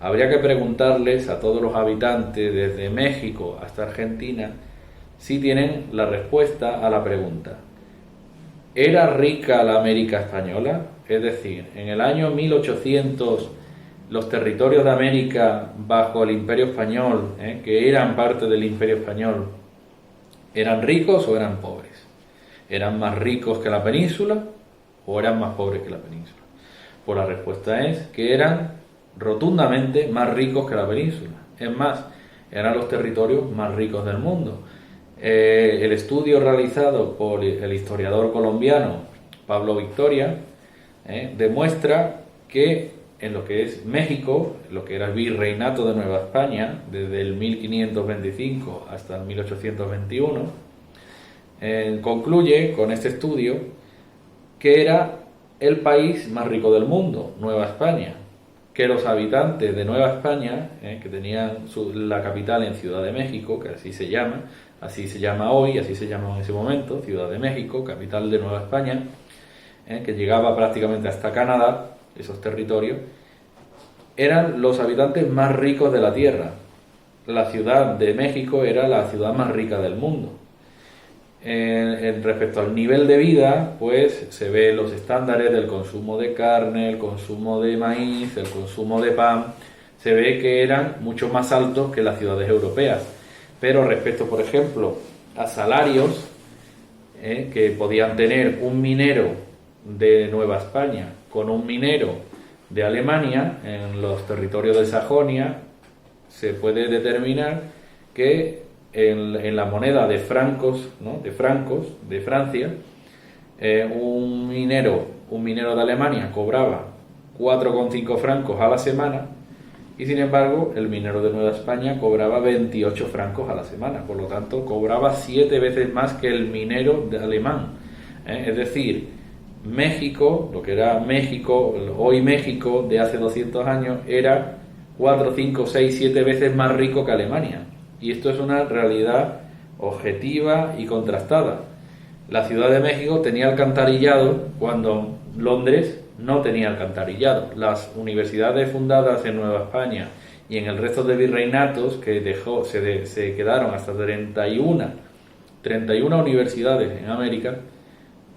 Habría que preguntarles a todos los habitantes, desde México hasta Argentina, si tienen la respuesta a la pregunta: ¿era rica la América española? Es decir, en el año 1800, los territorios de América bajo el Imperio Español, que eran parte del Imperio Español, ¿eran ricos o eran pobres? ¿Eran más ricos que la península o eran más pobres que la península? Pues la respuesta es que eran rotundamente más ricos que la península. Es más, eran los territorios más ricos del mundo. El estudio realizado por el historiador colombiano Pablo Victoria demuestra que en lo que es México, lo que era el virreinato de Nueva España, desde el 1525 hasta el 1821, concluye con este estudio que era el país más rico del mundo, Nueva España, que los habitantes de Nueva España, que tenían la capital en Ciudad de México, que así se llama hoy, así se llamó en ese momento, Ciudad de México, capital de Nueva España, que llegaba prácticamente hasta Canadá, esos territorios, eran los habitantes más ricos de la Tierra. La Ciudad de México era la ciudad más rica del mundo. Respecto al nivel de vida, pues se ve los estándares del consumo de carne, el consumo de maíz, el consumo de pan, se ve que eran mucho más altos que las ciudades europeas. Pero respecto, por ejemplo, a salarios que podían tener un minero de Nueva España con un minero de Alemania, en los territorios de Sajonia, se puede determinar que en la moneda de francos, ¿no?, de Francia, un minero de Alemania cobraba 4,5 francos a la semana, y sin embargo el minero de Nueva España cobraba 28 francos a la semana. Por lo tanto, cobraba 7 veces más que el minero de alemán. Es decir, México, lo que era México, hoy México de hace 200 años, era 4, 5, 6, 7 veces más rico que Alemania. Y esto es una realidad objetiva y contrastada. La Ciudad de México tenía alcantarillado cuando Londres no tenía alcantarillado. Las universidades fundadas en Nueva España y en el resto de virreinatos, que se quedaron hasta 31 universidades en América,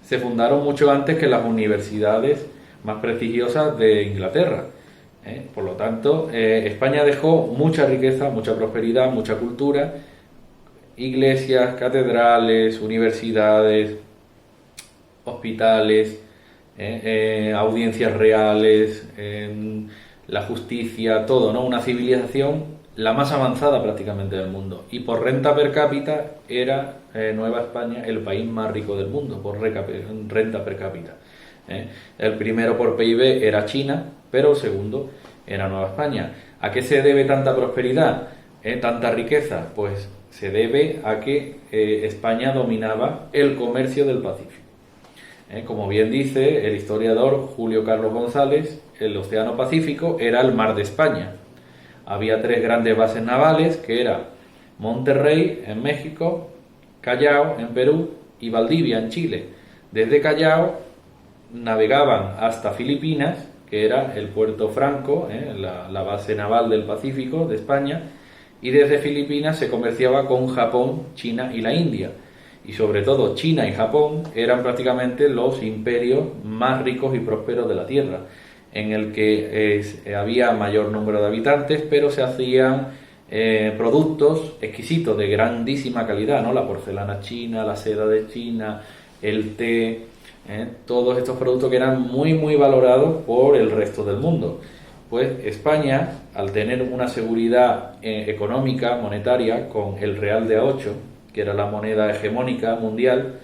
se fundaron mucho antes que las universidades más prestigiosas de Inglaterra. Por lo tanto, España dejó mucha riqueza, mucha prosperidad, mucha cultura, iglesias, catedrales, universidades, hospitales, audiencias reales, la justicia, todo, ¿no? Una civilización la más avanzada prácticamente del mundo. Y por renta per cápita era Nueva España el país más rico del mundo, por renta per cápita. El primero por PIB era China, pero el segundo era Nueva España. ¿A qué se debe tanta prosperidad, tanta riqueza? Pues se debe a que España dominaba el comercio del Pacífico. Como bien dice el historiador Julio Carlos González, el Océano Pacífico era el mar de España. Había 3 grandes bases navales, que era Monterrey en México, Callao en Perú y Valdivia en Chile. Desde Callao navegaban hasta Filipinas, que era el puerto Franco, la base naval del Pacífico de España, y desde Filipinas se comerciaba con Japón, China y la India. Y sobre todo China y Japón eran prácticamente los imperios más ricos y prósperos de la Tierra, en el que había mayor número de habitantes, pero se hacían productos exquisitos de grandísima calidad, ¿no? La porcelana china, la seda de China, el té, todos estos productos que eran muy muy valorados por el resto del mundo. Pues España, al tener una seguridad económica, monetaria, con el real de A8, que era la moneda hegemónica mundial,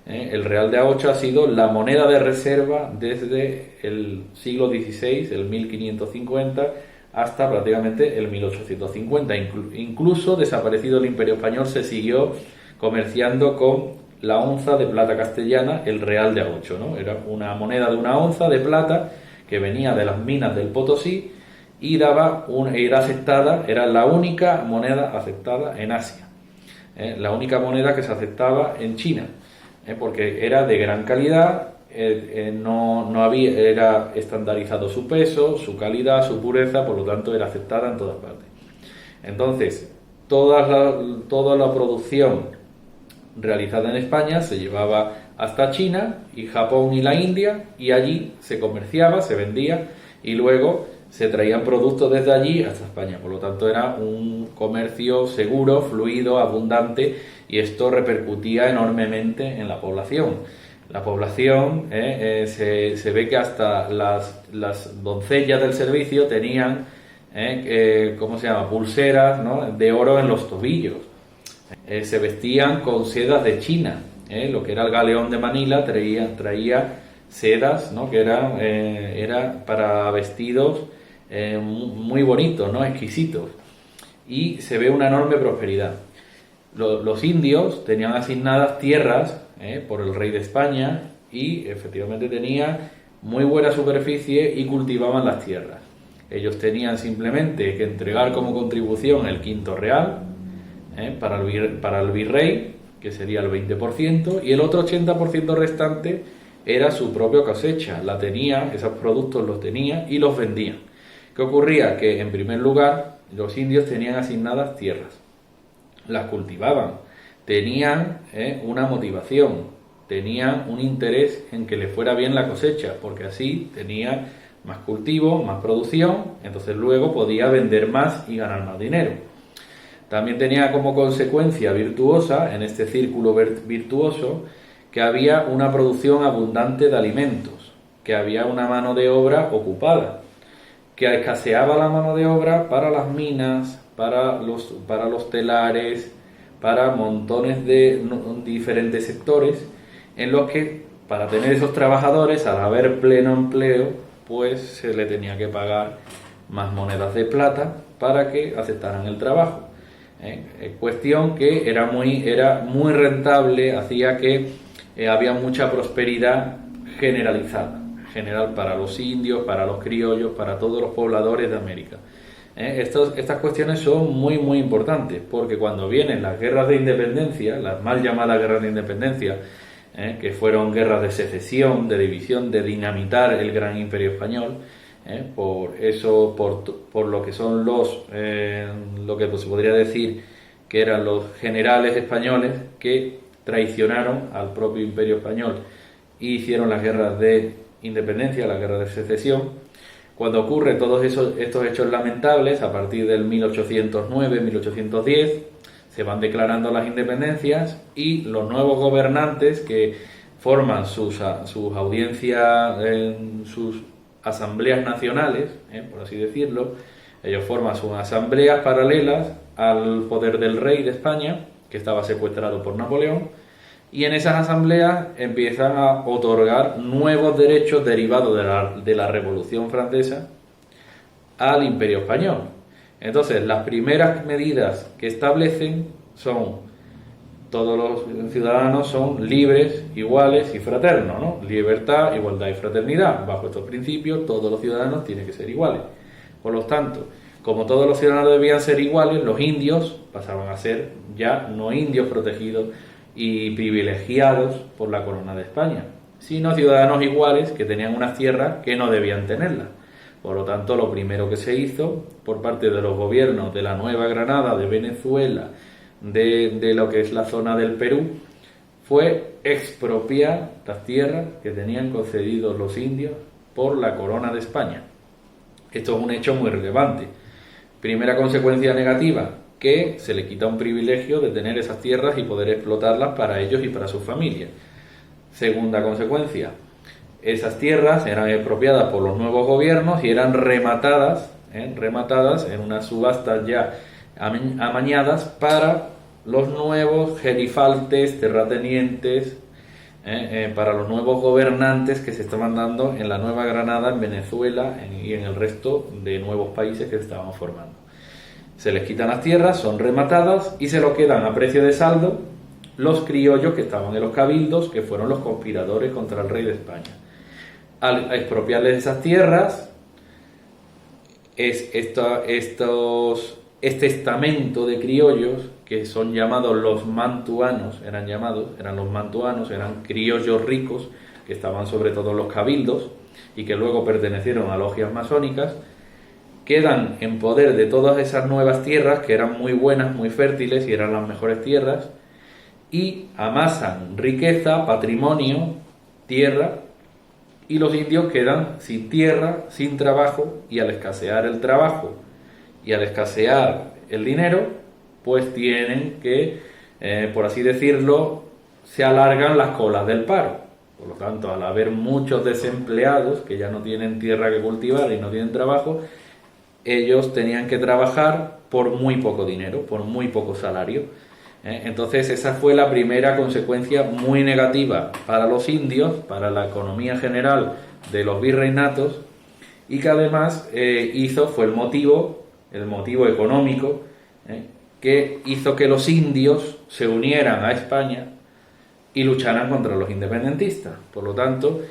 el real de A8 ha sido la moneda de reserva desde el siglo XVI, el 1550, hasta prácticamente el 1850. Incluso desaparecido el Imperio Español, se siguió comerciando con la onza de plata castellana, el real de A8, ¿no? Era una moneda de una onza de plata que venía de las minas del Potosí y era la única moneda aceptada en Asia, la única moneda que se aceptaba en China, porque era de gran calidad, era estandarizado su peso, su calidad, su pureza, por lo tanto era aceptada en todas partes. Entonces, toda la producción realizada en España se llevaba hasta China y Japón y la India, y allí se comerciaba, se vendía y luego se traían productos desde allí hasta España. Por lo tanto, era un comercio seguro, fluido, abundante, y esto repercutía enormemente en la población. La población, se ve que hasta las doncellas del servicio tenían pulseras, ¿no?, de oro en los tobillos. Se vestían con sedas de China. Lo que era el galeón de Manila traía sedas, ¿no?, que era para vestidos muy bonitos, ¿no?, exquisitos. Y se ve una enorme prosperidad. Los indios tenían asignadas tierras por el rey de España, y efectivamente tenían muy buena superficie y cultivaban las tierras. Ellos tenían simplemente que entregar como contribución el quinto real para el virrey, que sería el 20%, y el otro 80% restante era su propia cosecha. Esos productos los tenía y los vendían. ¿Qué ocurría? Que en primer lugar los indios tenían asignadas tierras, las cultivaban, tenían una motivación, tenían un interés en que les fuera bien la cosecha, porque así tenían más cultivo, más producción, entonces luego podía vender más y ganar más dinero. También tenía como consecuencia virtuosa, en este círculo virtuoso, que había una producción abundante de alimentos, que había una mano de obra ocupada, que escaseaba la mano de obra para las minas, para los telares, para montones de diferentes sectores, en los que para tener esos trabajadores, al haber pleno empleo, pues se le tenía que pagar más monedas de plata para que aceptaran el trabajo. Cuestión que era muy rentable, hacía que había mucha prosperidad generalizada, general para los indios, para los criollos, para todos los pobladores de América. Estas cuestiones son muy importantes, porque cuando vienen las guerras de independencia, las mal llamadas guerras de independencia, que fueron guerras de secesión, de división, de dinamitar el gran imperio español, por lo que son lo que se podría decir que eran los generales españoles que traicionaron al propio imperio español y hicieron las guerras de independencia, las guerras de secesión. Cuando ocurren todos estos hechos lamentables, a partir del 1809-1810, se van declarando las independencias y los nuevos gobernantes que forman sus audiencias, sus asambleas nacionales, por así decirlo, ellos forman sus asambleas paralelas al poder del rey de España, que estaba secuestrado por Napoleón, y en esas asambleas empiezan a otorgar nuevos derechos derivados de la Revolución Francesa al Imperio Español. Entonces, las primeras medidas que establecen son: todos los ciudadanos son libres, iguales y fraternos, ¿no? Libertad, igualdad y fraternidad. Bajo estos principios, todos los ciudadanos tienen que ser iguales. Por lo tanto, como todos los ciudadanos debían ser iguales, los indios pasaban a ser ya no indios protegidos y privilegiados por la corona de España, sino ciudadanos iguales que tenían unas tierras que no debían tenerlas. Por lo tanto, lo primero que se hizo por parte de los gobiernos de la Nueva Granada, de Venezuela, de lo que es la zona del Perú, fue expropiar las tierras que tenían concedidos los indios por la corona de España. Esto es un hecho muy relevante. Primera consecuencia negativa, que se le quita un privilegio de tener esas tierras y poder explotarlas para ellos y para sus familias. Segunda consecuencia, esas tierras eran expropiadas por los nuevos gobiernos y eran rematadas en unas subastas ya amañadas para los nuevos gerifaltes, terratenientes, para los nuevos gobernantes que se estaban dando en la Nueva Granada, en Venezuela y en el resto de nuevos países que se estaban formando. Se les quitan las tierras, son rematadas y se lo quedan a precio de saldo los criollos que estaban en los cabildos, que fueron los conspiradores contra el rey de España. Al expropiarles esas tierras, este estamento de criollos, que son llamados los mantuanos, eran criollos ricos que estaban sobre todo en los cabildos y que luego pertenecieron a logias masónicas, quedan en poder de todas esas nuevas tierras que eran muy buenas, muy fértiles y eran las mejores tierras, y amasan riqueza, patrimonio, tierra, y los indios quedan sin tierra, sin trabajo, y al escasear el trabajo y al escasear el dinero, pues tienen que, por así decirlo, se alargan las colas del paro. Por lo tanto, al haber muchos desempleados que ya no tienen tierra que cultivar y no tienen trabajo, ellos tenían que trabajar por muy poco dinero, por muy poco salario. Entonces esa fue la primera consecuencia muy negativa para los indios, para la economía general de los virreinatos, y que además fue el motivo económico, que hizo que los indios se unieran a España y lucharan contra los independentistas. Por lo tanto,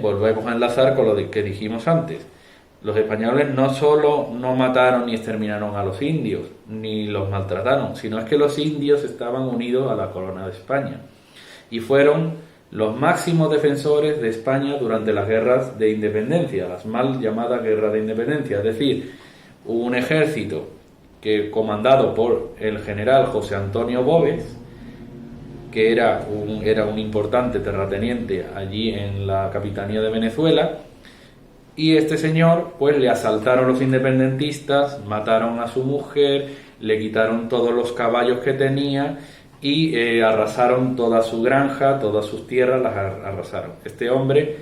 volvemos a enlazar con lo que dijimos antes. Los españoles no solo no mataron ni exterminaron a los indios, ni los maltrataron, sino es que los indios estaban unidos a la corona de España y fueron los máximos defensores de España durante las guerras de independencia, las mal llamadas guerras de independencia, es decir, un ejército que comandado por el general José Antonio Boves, que era un importante terrateniente allí en la capitanía de Venezuela, y este señor pues le asaltaron los independentistas, mataron a su mujer, le quitaron todos los caballos que tenía y arrasaron toda su granja, todas sus tierras las arrasaron. Este hombre,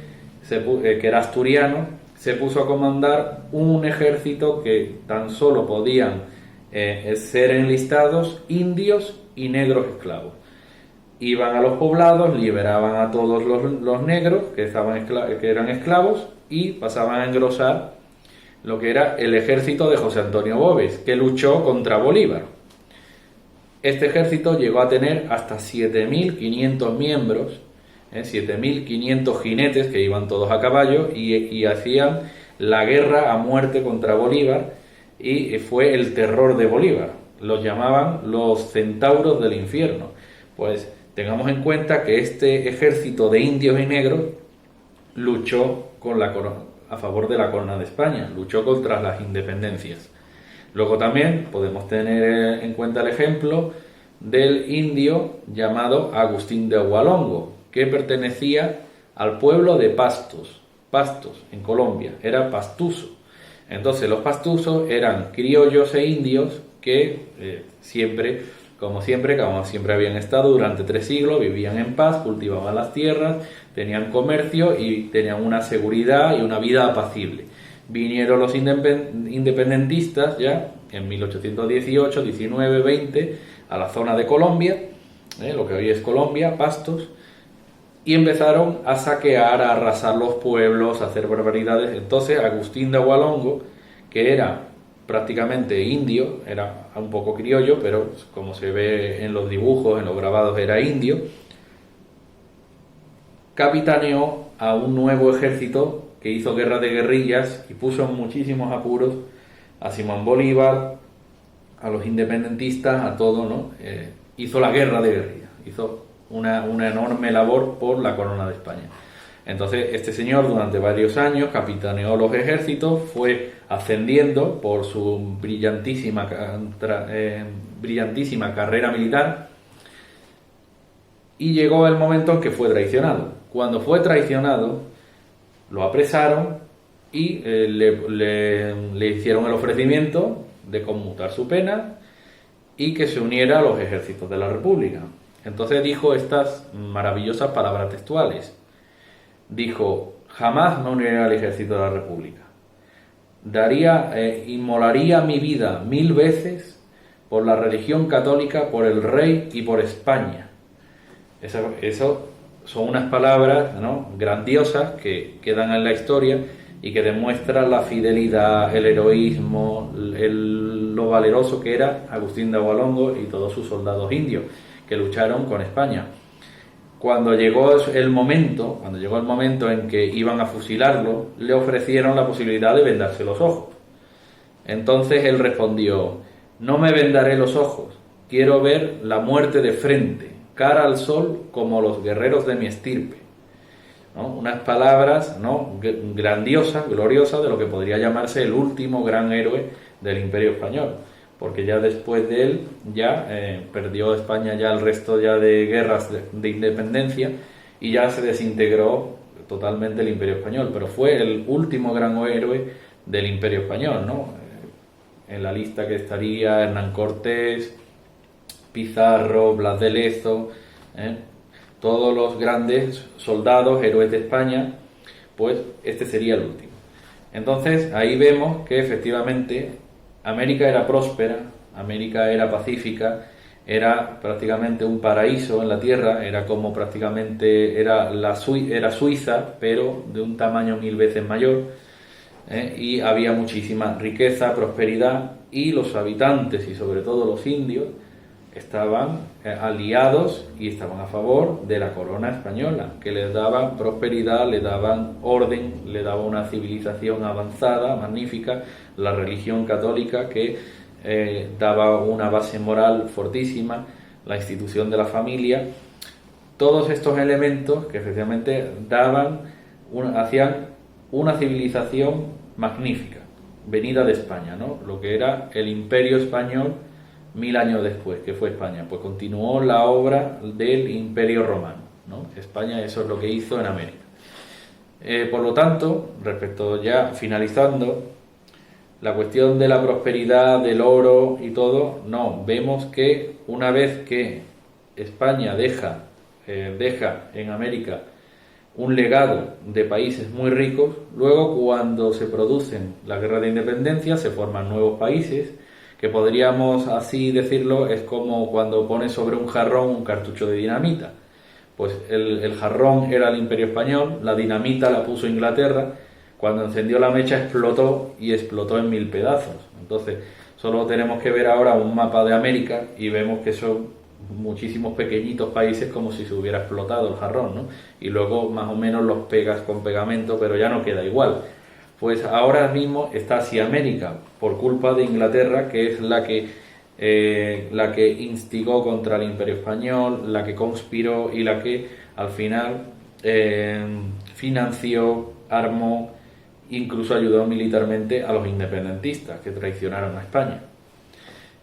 que era asturiano, se puso a comandar un ejército que tan solo podían ser enlistados indios y negros esclavos. Iban a los poblados, liberaban a todos los negros que eran esclavos y pasaban a engrosar lo que era el ejército de José Antonio Boves, que luchó contra Bolívar. Este ejército llegó a tener hasta 7.500 miembros, 7.500 jinetes que iban todos a caballo y hacían la guerra a muerte contra Bolívar, y fue el terror de Bolívar. Los llamaban los centauros del infierno. Pues tengamos en cuenta que este ejército de indios y negros luchó a favor de la corona de España, luchó contra las independencias. Luego también podemos tener en cuenta el ejemplo del indio llamado Agustín de Hualongo, que pertenecía al pueblo de Pastos, en Colombia, era pastuso. Entonces los pastusos eran criollos e indios que como siempre habían estado durante 3 siglos, vivían en paz, cultivaban las tierras, tenían comercio y tenían una seguridad y una vida apacible. Vinieron los independentistas ya en 1818, 19, 20 a la zona de Colombia, lo que hoy es Colombia, Pastos, y empezaron a saquear, a arrasar los pueblos, a hacer barbaridades. Entonces Agustín de Hualongo, que era prácticamente indio, era un poco criollo, pero como se ve en los dibujos, en los grabados, era indio, capitaneó a un nuevo ejército que hizo guerra de guerrillas y puso en muchísimos apuros a Simón Bolívar, a los independentistas, a todo, ¿no? Hizo la guerra de guerrillas, hizo una enorme labor por la corona de España. Entonces este señor durante varios años capitaneó los ejércitos, fue ascendiendo por su brillantísima carrera militar, y llegó el momento en que fue traicionado. Cuando fue traicionado, lo apresaron y le hicieron el ofrecimiento de conmutar su pena y que se uniera a los ejércitos de la República. Entonces dijo estas maravillosas palabras textuales. Dijo: jamás me uniré al ejército de la República. Inmolaría mi vida 1000 veces por la religión católica, por el rey y por España. Eso son unas palabras, ¿no?, grandiosas que quedan en la historia y que demuestran la fidelidad, el heroísmo, lo valeroso que era Agustín de Hualongo y todos sus soldados indios que lucharon con España. Cuando llegó el momento en que iban a fusilarlo, le ofrecieron la posibilidad de vendarse los ojos. Entonces él respondió: no me vendaré los ojos, quiero ver la muerte de frente, cara al sol, como los guerreros de mi estirpe, ¿no? Unas palabras, ¿no?, grandiosas, gloriosas, de lo que podría llamarse el último gran héroe del Imperio Español, porque ya después de él perdió España ya el resto ya de guerras de independencia y ya se desintegró totalmente el Imperio Español, pero fue el último gran héroe del Imperio Español, ¿no? En la lista que estaría Hernán Cortés, Pizarro, Blas de Lezo, todos los grandes soldados, héroes de España, pues este sería el último. Entonces ahí vemos que efectivamente América era próspera, América era pacífica, era prácticamente un paraíso en la tierra, era como prácticamente era Suiza, pero de un tamaño 1000 veces mayor, y había muchísima riqueza, prosperidad, y los habitantes y sobre todo los indios estaban aliados y estaban a favor de la corona española, que les daba prosperidad, le daban orden, le daba una civilización avanzada, magnífica, la religión católica que daba una base moral fortísima, la institución de la familia, todos estos elementos que efectivamente hacían una civilización magnífica, venida de España, ¿no? Lo que era el Imperio Español 1000 años después, que fue España, pues continuó la obra del Imperio Romano, ¿no? España eso es lo que hizo en América. Por lo tanto, respecto ya finalizando, la cuestión de la prosperidad, del oro y todo, no, vemos que una vez que España deja en América un legado de países muy ricos, luego cuando se producen las guerras de independencia se forman nuevos países, que podríamos así decirlo, es como cuando pones sobre un jarrón un cartucho de dinamita. Pues el jarrón era el Imperio Español, la dinamita la puso Inglaterra, cuando encendió la mecha explotó y explotó en 1000 pedazos. Entonces, solo tenemos que ver ahora un mapa de América y vemos que son muchísimos pequeñitos países como si se hubiera explotado el jarrón, ¿no? Y luego más o menos los pegas con pegamento, pero ya no queda igual. Pues ahora mismo está así América, por culpa de Inglaterra, que es la que instigó contra el Imperio Español, la que conspiró y la que al final financió, armó, incluso ayudó militarmente a los independentistas que traicionaron a España.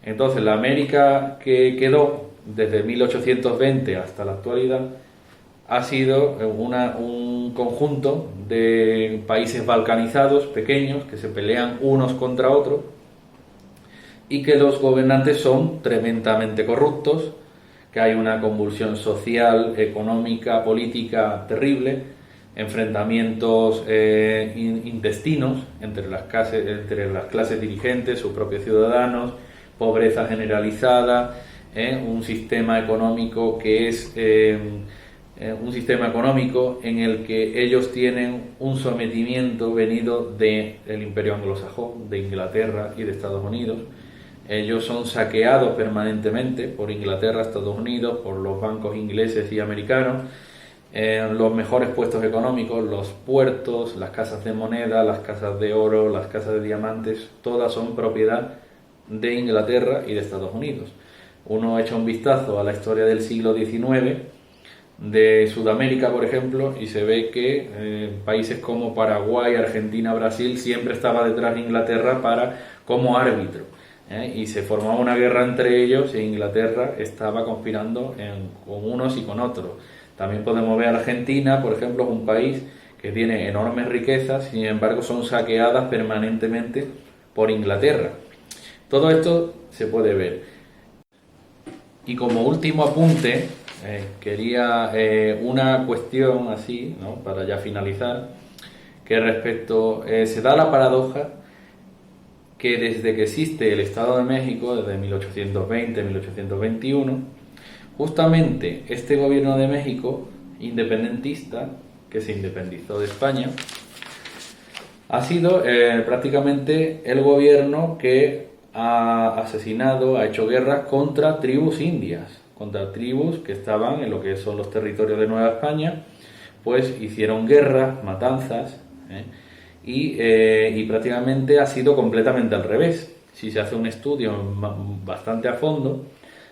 Entonces la América que quedó desde 1820 hasta la actualidad ha sido un conjunto de países balcanizados pequeños que se pelean unos contra otros y que los gobernantes son tremendamente corruptos, que hay una convulsión social, económica, política terrible, enfrentamientos intestinos entre las clases dirigentes, sus propios ciudadanos, pobreza generalizada, un sistema económico que es un sistema económico en el que ellos tienen un sometimiento venido del Imperio anglosajón, de Inglaterra y de Estados Unidos. Ellos son saqueados permanentemente por Inglaterra, Estados Unidos, por los bancos ingleses y americanos. Los mejores puestos económicos, los puertos, las casas de moneda, las casas de oro, las casas de diamantes, todas son propiedad de Inglaterra y de Estados Unidos. Uno echa un vistazo a la historia del siglo XIX, de Sudamérica, por ejemplo, y se ve que países como Paraguay, Argentina, Brasil siempre estaba detrás de Inglaterra como árbitro, y se formaba una guerra entre ellos e Inglaterra estaba conspirando con unos y con otros. También podemos ver Argentina, por ejemplo, es un país que tiene enormes riquezas, sin embargo son saqueadas permanentemente por Inglaterra. Todo esto se puede ver. Y como último apunte, quería una cuestión así, ¿no?, para ya finalizar, que respecto, se da la paradoja que desde que existe el Estado de México, desde 1820-1821, justamente este gobierno de México, independentista, que se independizó de España, ha sido prácticamente el gobierno que ha asesinado, ha hecho guerras contra tribus indias, contra tribus que estaban en lo que son los territorios de Nueva España, pues hicieron guerras, matanzas, y prácticamente ha sido completamente al revés. Si se hace un estudio bastante a fondo,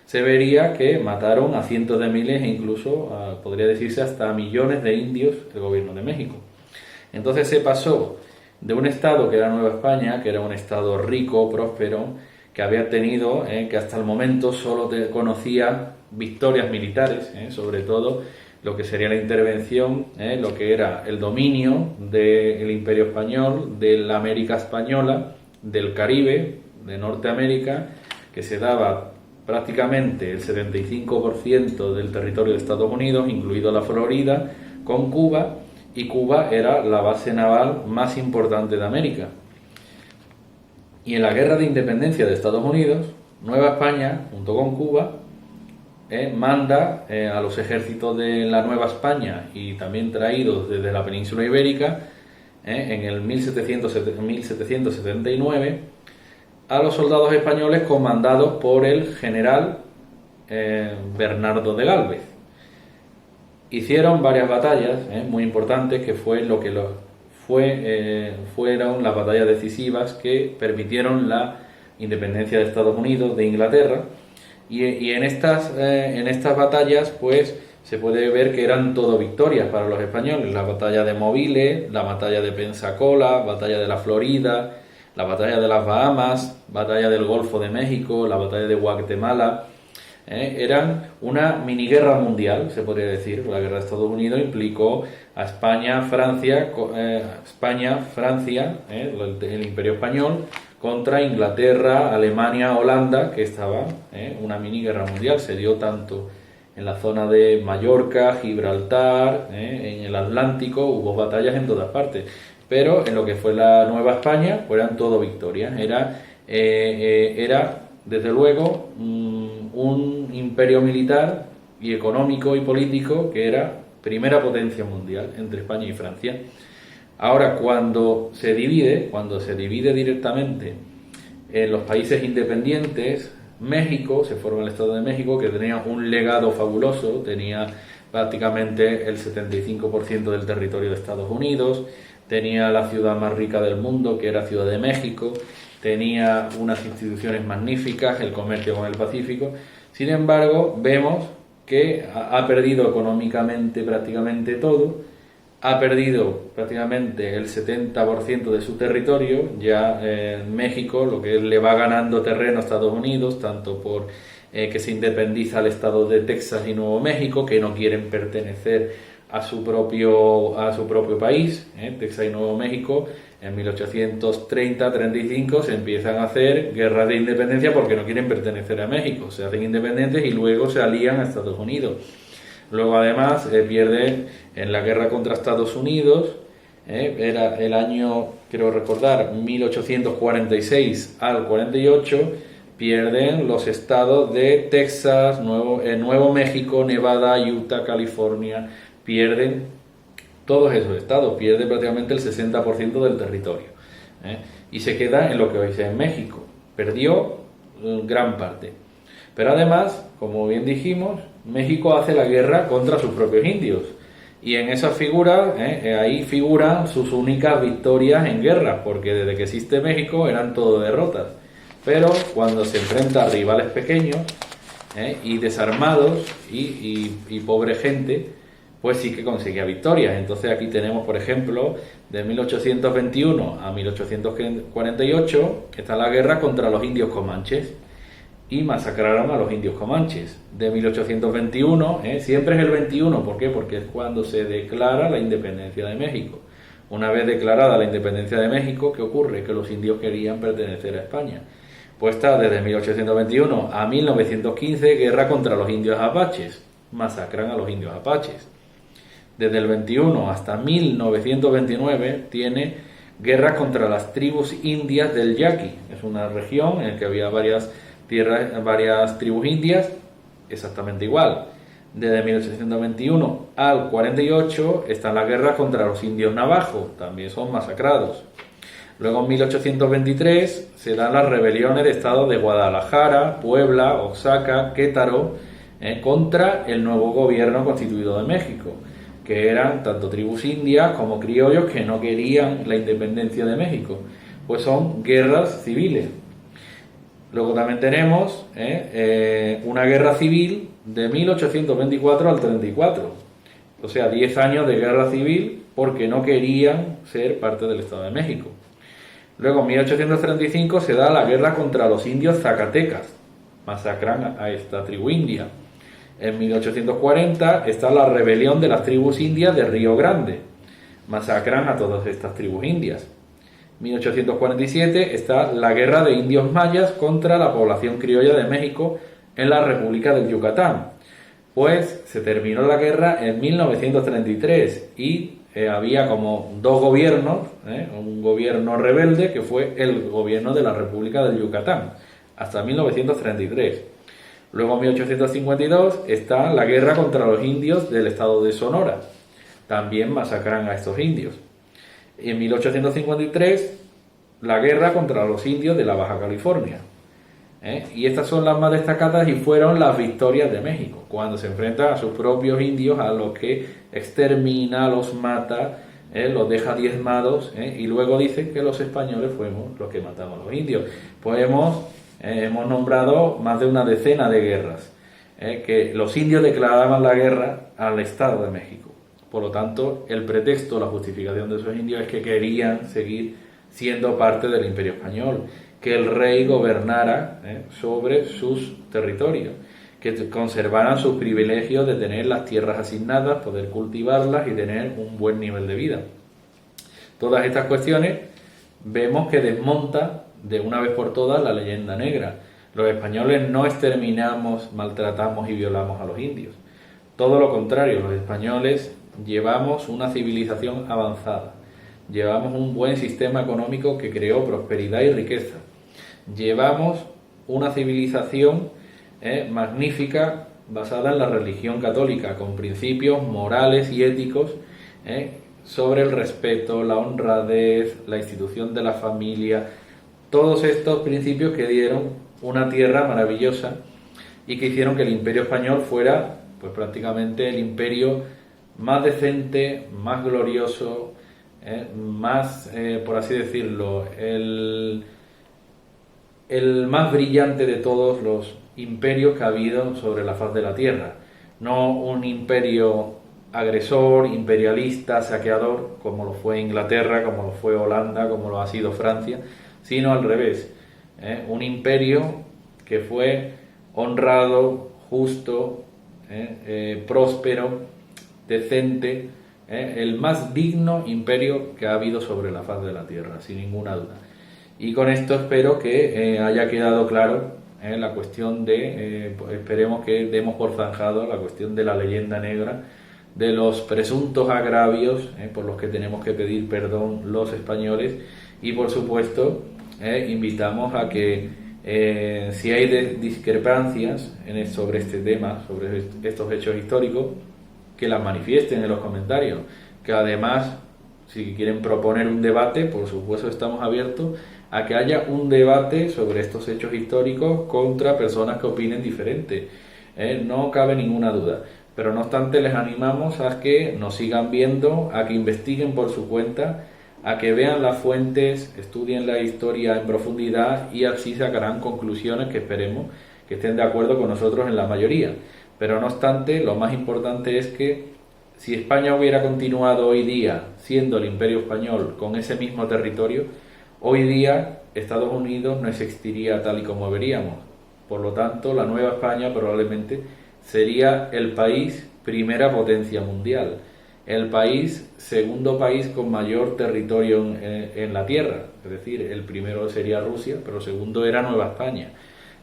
se vería que mataron a cientos de miles e incluso, podría decirse, hasta millones de indios el gobierno de México. Entonces se pasó de un estado que era Nueva España, que era un estado rico, próspero, que había tenido, que hasta el momento solo conocía victorias militares, sobre todo lo que sería la intervención, lo que era el dominio del Imperio Español, de la América Española, del Caribe, de Norteamérica, que se daba prácticamente el 75% del territorio de Estados Unidos, incluido la Florida, con Cuba, y Cuba era la base naval más importante de América. Y en la guerra de independencia de Estados Unidos, Nueva España, junto con Cuba, manda a los ejércitos de la Nueva España y también traídos desde la península ibérica, en el 1779, a los soldados españoles comandados por el general Bernardo de Gálvez. Hicieron varias batallas muy importantes que fueron las batallas decisivas que permitieron la independencia de Estados Unidos de Inglaterra, y en estas batallas pues se puede ver que eran todo victorias para los españoles. La batalla de Mobile, la batalla de Pensacola, batalla de la Florida, la batalla de las Bahamas, batalla del Golfo de México, la batalla de Guatemala. Eran una miniguerra mundial, se podría decir. La guerra de Estados Unidos implicó a España, Francia, el Imperio Español, contra Inglaterra, Alemania, Holanda, que estaba una miniguerra mundial. Se dio tanto en la zona de Mallorca, Gibraltar, en el Atlántico, hubo batallas en todas partes. Pero en lo que fue la Nueva España, pues eran todo victorias. Era desde luego, un imperio militar y económico y político que era primera potencia mundial entre España y Francia. Ahora, cuando se divide directamente en los países independientes, México, se forma el Estado de México, que tenía un legado fabuloso, tenía prácticamente el 75% del territorio de Estados Unidos, tenía la ciudad más rica del mundo, que era Ciudad de México, tenía unas instituciones magníficas, el comercio con el Pacífico. Sin embargo, vemos que ha perdido económicamente prácticamente todo, ha perdido prácticamente el 70% de su territorio. Ya México lo que le va ganando terreno a Estados Unidos, tanto por que se independiza el estado de Texas y Nuevo México, que no quieren pertenecer a su propio país. Texas y Nuevo México en 1830-35 se empiezan a hacer guerras de independencia porque no quieren pertenecer a México, se hacen independientes y luego se alían a Estados Unidos. Luego además pierden en la guerra contra Estados Unidos, era el año, quiero recordar, 1846 al 48, pierden los estados de Texas, Nuevo México, Nevada, Utah, California, pierden todos esos estados, pierden prácticamente el 60% del territorio, y se queda en lo que hoy es México. Perdió gran parte. Pero además, como bien dijimos, México hace la guerra contra sus propios indios. Y en esa figura, ahí figuran sus únicas victorias en guerra, porque desde que existe México eran todo derrotas. Pero cuando se enfrenta a rivales pequeños y desarmados y pobre gente, pues sí que conseguía victorias. Entonces aquí tenemos, por ejemplo, de 1821 a 1848, que está la guerra contra los indios comanches, y masacraron a los indios comanches. De 1821, siempre es el 21, ¿por qué? Porque es cuando se declara la independencia de México. Una vez declarada la independencia de México, ¿qué ocurre? Que los indios querían pertenecer a España. Pues está desde 1821 a 1915, guerra contra los indios apaches, masacran a los indios apaches. Desde el 21 hasta 1929 tiene guerras contra las tribus indias del Yaqui. Es una región en la que había varias tribus indias, exactamente igual. Desde 1821 al 48 están las guerras contra los indios navajos, también son masacrados. Luego en 1823 se dan las rebeliones de estados de Guadalajara, Puebla, Oaxaca, Querétaro, contra el nuevo gobierno constituido de México, que eran tanto tribus indias como criollos que no querían la independencia de México. Pues son guerras civiles. Luego también tenemos una guerra civil de 1824 al 34. O sea, 10 años de guerra civil porque no querían ser parte del Estado de México. Luego en 1835 se da la guerra contra los indios zacatecas. Masacran a esta tribu india. En 1840 está la rebelión de las tribus indias de Río Grande. Masacran a todas estas tribus indias. 1847 está la guerra de indios mayas contra la población criolla de México en la República del Yucatán. Pues se terminó la guerra en 1933 y había como dos gobiernos, un gobierno rebelde que fue el gobierno de la República del Yucatán, hasta 1933. Luego en 1852 está la guerra contra los indios del estado de Sonora. También masacran a estos indios. En 1853, la guerra contra los indios de la Baja California. Y estas son las más destacadas y fueron las victorias de México, cuando se enfrenta a sus propios indios, a los que extermina, los mata, los deja diezmados, y luego dicen que los españoles fuimos los que matamos a los indios. Pues hemos nombrado más de una decena de guerras. que los indios declaraban la guerra al Estado de México. Por lo tanto, el pretexto, la justificación de esos indios es que querían seguir siendo parte del Imperio Español, que el rey gobernara sobre sus territorios, que conservaran sus privilegios de tener las tierras asignadas, poder cultivarlas y tener un buen nivel de vida. Todas estas cuestiones vemos que desmonta de una vez por todas la leyenda negra. Los españoles no exterminamos, maltratamos y violamos a los indios. Todo lo contrario, los españoles llevamos una civilización avanzada, llevamos un buen sistema económico que creó prosperidad y riqueza, llevamos una civilización magnífica basada en la religión católica, con principios morales y éticos sobre el respeto, la honradez, la institución de la familia, todos estos principios que dieron una tierra maravillosa y que hicieron que el Imperio Español fuera pues prácticamente el imperio más decente, más glorioso, más, por así decirlo, el más brillante de todos los imperios que ha habido sobre la faz de la tierra. No un imperio agresor, imperialista, saqueador, como lo fue Inglaterra, como lo fue Holanda, como lo ha sido Francia, sino al revés, un imperio que fue honrado, justo, próspero, decente, el más digno imperio que ha habido sobre la faz de la tierra, sin ninguna duda. Y con esto espero que haya quedado claro la cuestión de, esperemos que demos por zanjado la cuestión de la leyenda negra, de los presuntos agravios por los que tenemos que pedir perdón los españoles, y por supuesto invitamos a que si hay discrepancias sobre este tema, sobre estos hechos históricos, que las manifiesten en los comentarios, que además, si quieren proponer un debate, por supuesto estamos abiertos a que haya un debate sobre estos hechos históricos contra personas que opinen diferente, no cabe ninguna duda, pero no obstante les animamos a que nos sigan viendo, a que investiguen por su cuenta, a que vean las fuentes, estudien la historia en profundidad y así sacarán conclusiones que esperemos que estén de acuerdo con nosotros en la mayoría. Pero no obstante, lo más importante es que si España hubiera continuado hoy día siendo el Imperio Español con ese mismo territorio, hoy día Estados Unidos no existiría tal y como veríamos. Por lo tanto, la nueva España probablemente sería el país primera potencia mundial, el país segundo país con mayor territorio en la Tierra. Es decir, el primero sería Rusia, pero el segundo era Nueva España.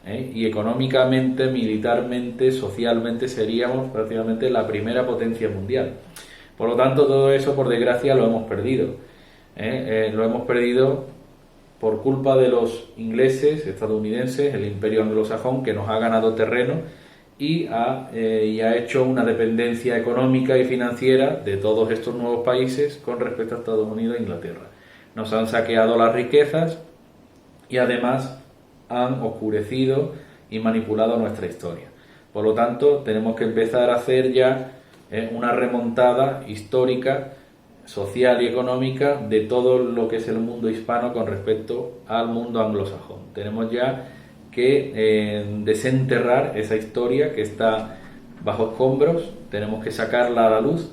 Y económicamente, militarmente, socialmente seríamos prácticamente la primera potencia mundial. Por lo tanto, todo eso, por desgracia, lo hemos perdido. Lo hemos perdido por culpa de los ingleses, estadounidenses, el imperio anglosajón, que nos ha ganado terreno y ha hecho una dependencia económica y financiera de todos estos nuevos países con respecto a Estados Unidos e Inglaterra. Nos han saqueado las riquezas y además han oscurecido y manipulado nuestra historia. Por lo tanto, tenemos que empezar a hacer ya una remontada histórica, social y económica de todo lo que es el mundo hispano con respecto al mundo anglosajón. Tenemos ya que desenterrar esa historia que está bajo escombros, tenemos que sacarla a la luz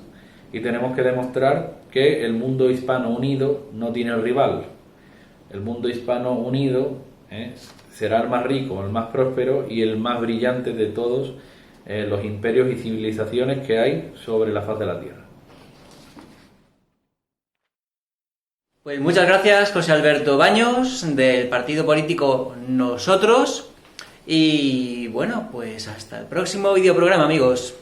y tenemos que demostrar que el mundo hispano unido no tiene rival. El mundo hispano unido será el más rico, el más próspero y el más brillante de todos los imperios y civilizaciones que hay sobre la faz de la Tierra. Pues muchas gracias, José Alberto Baños, del partido político Nosotros. Y bueno, pues hasta el próximo videoprograma, amigos.